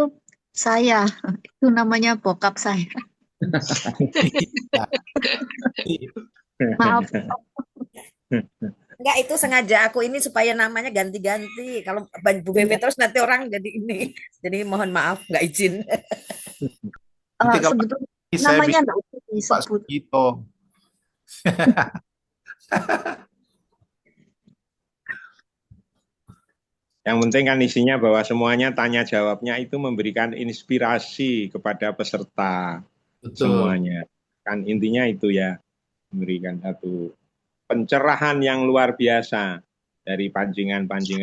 saya. Itu namanya bokap saya. Maaf. Enggak, itu sengaja aku ini supaya namanya ganti-ganti. Kalau Bu Bebe terus nanti orang jadi ini. Jadi mohon maaf, nggak izin. Nanti kalau Sebetulnya saya namanya bikin enggak usah Pak disebut. Sugito. Yang penting kan isinya bahwa semuanya tanya jawabnya itu memberikan inspirasi kepada peserta. Betul. Semuanya. Kan intinya itu ya. Memberikan satu pencerahan yang luar biasa dari pancingan-pancingan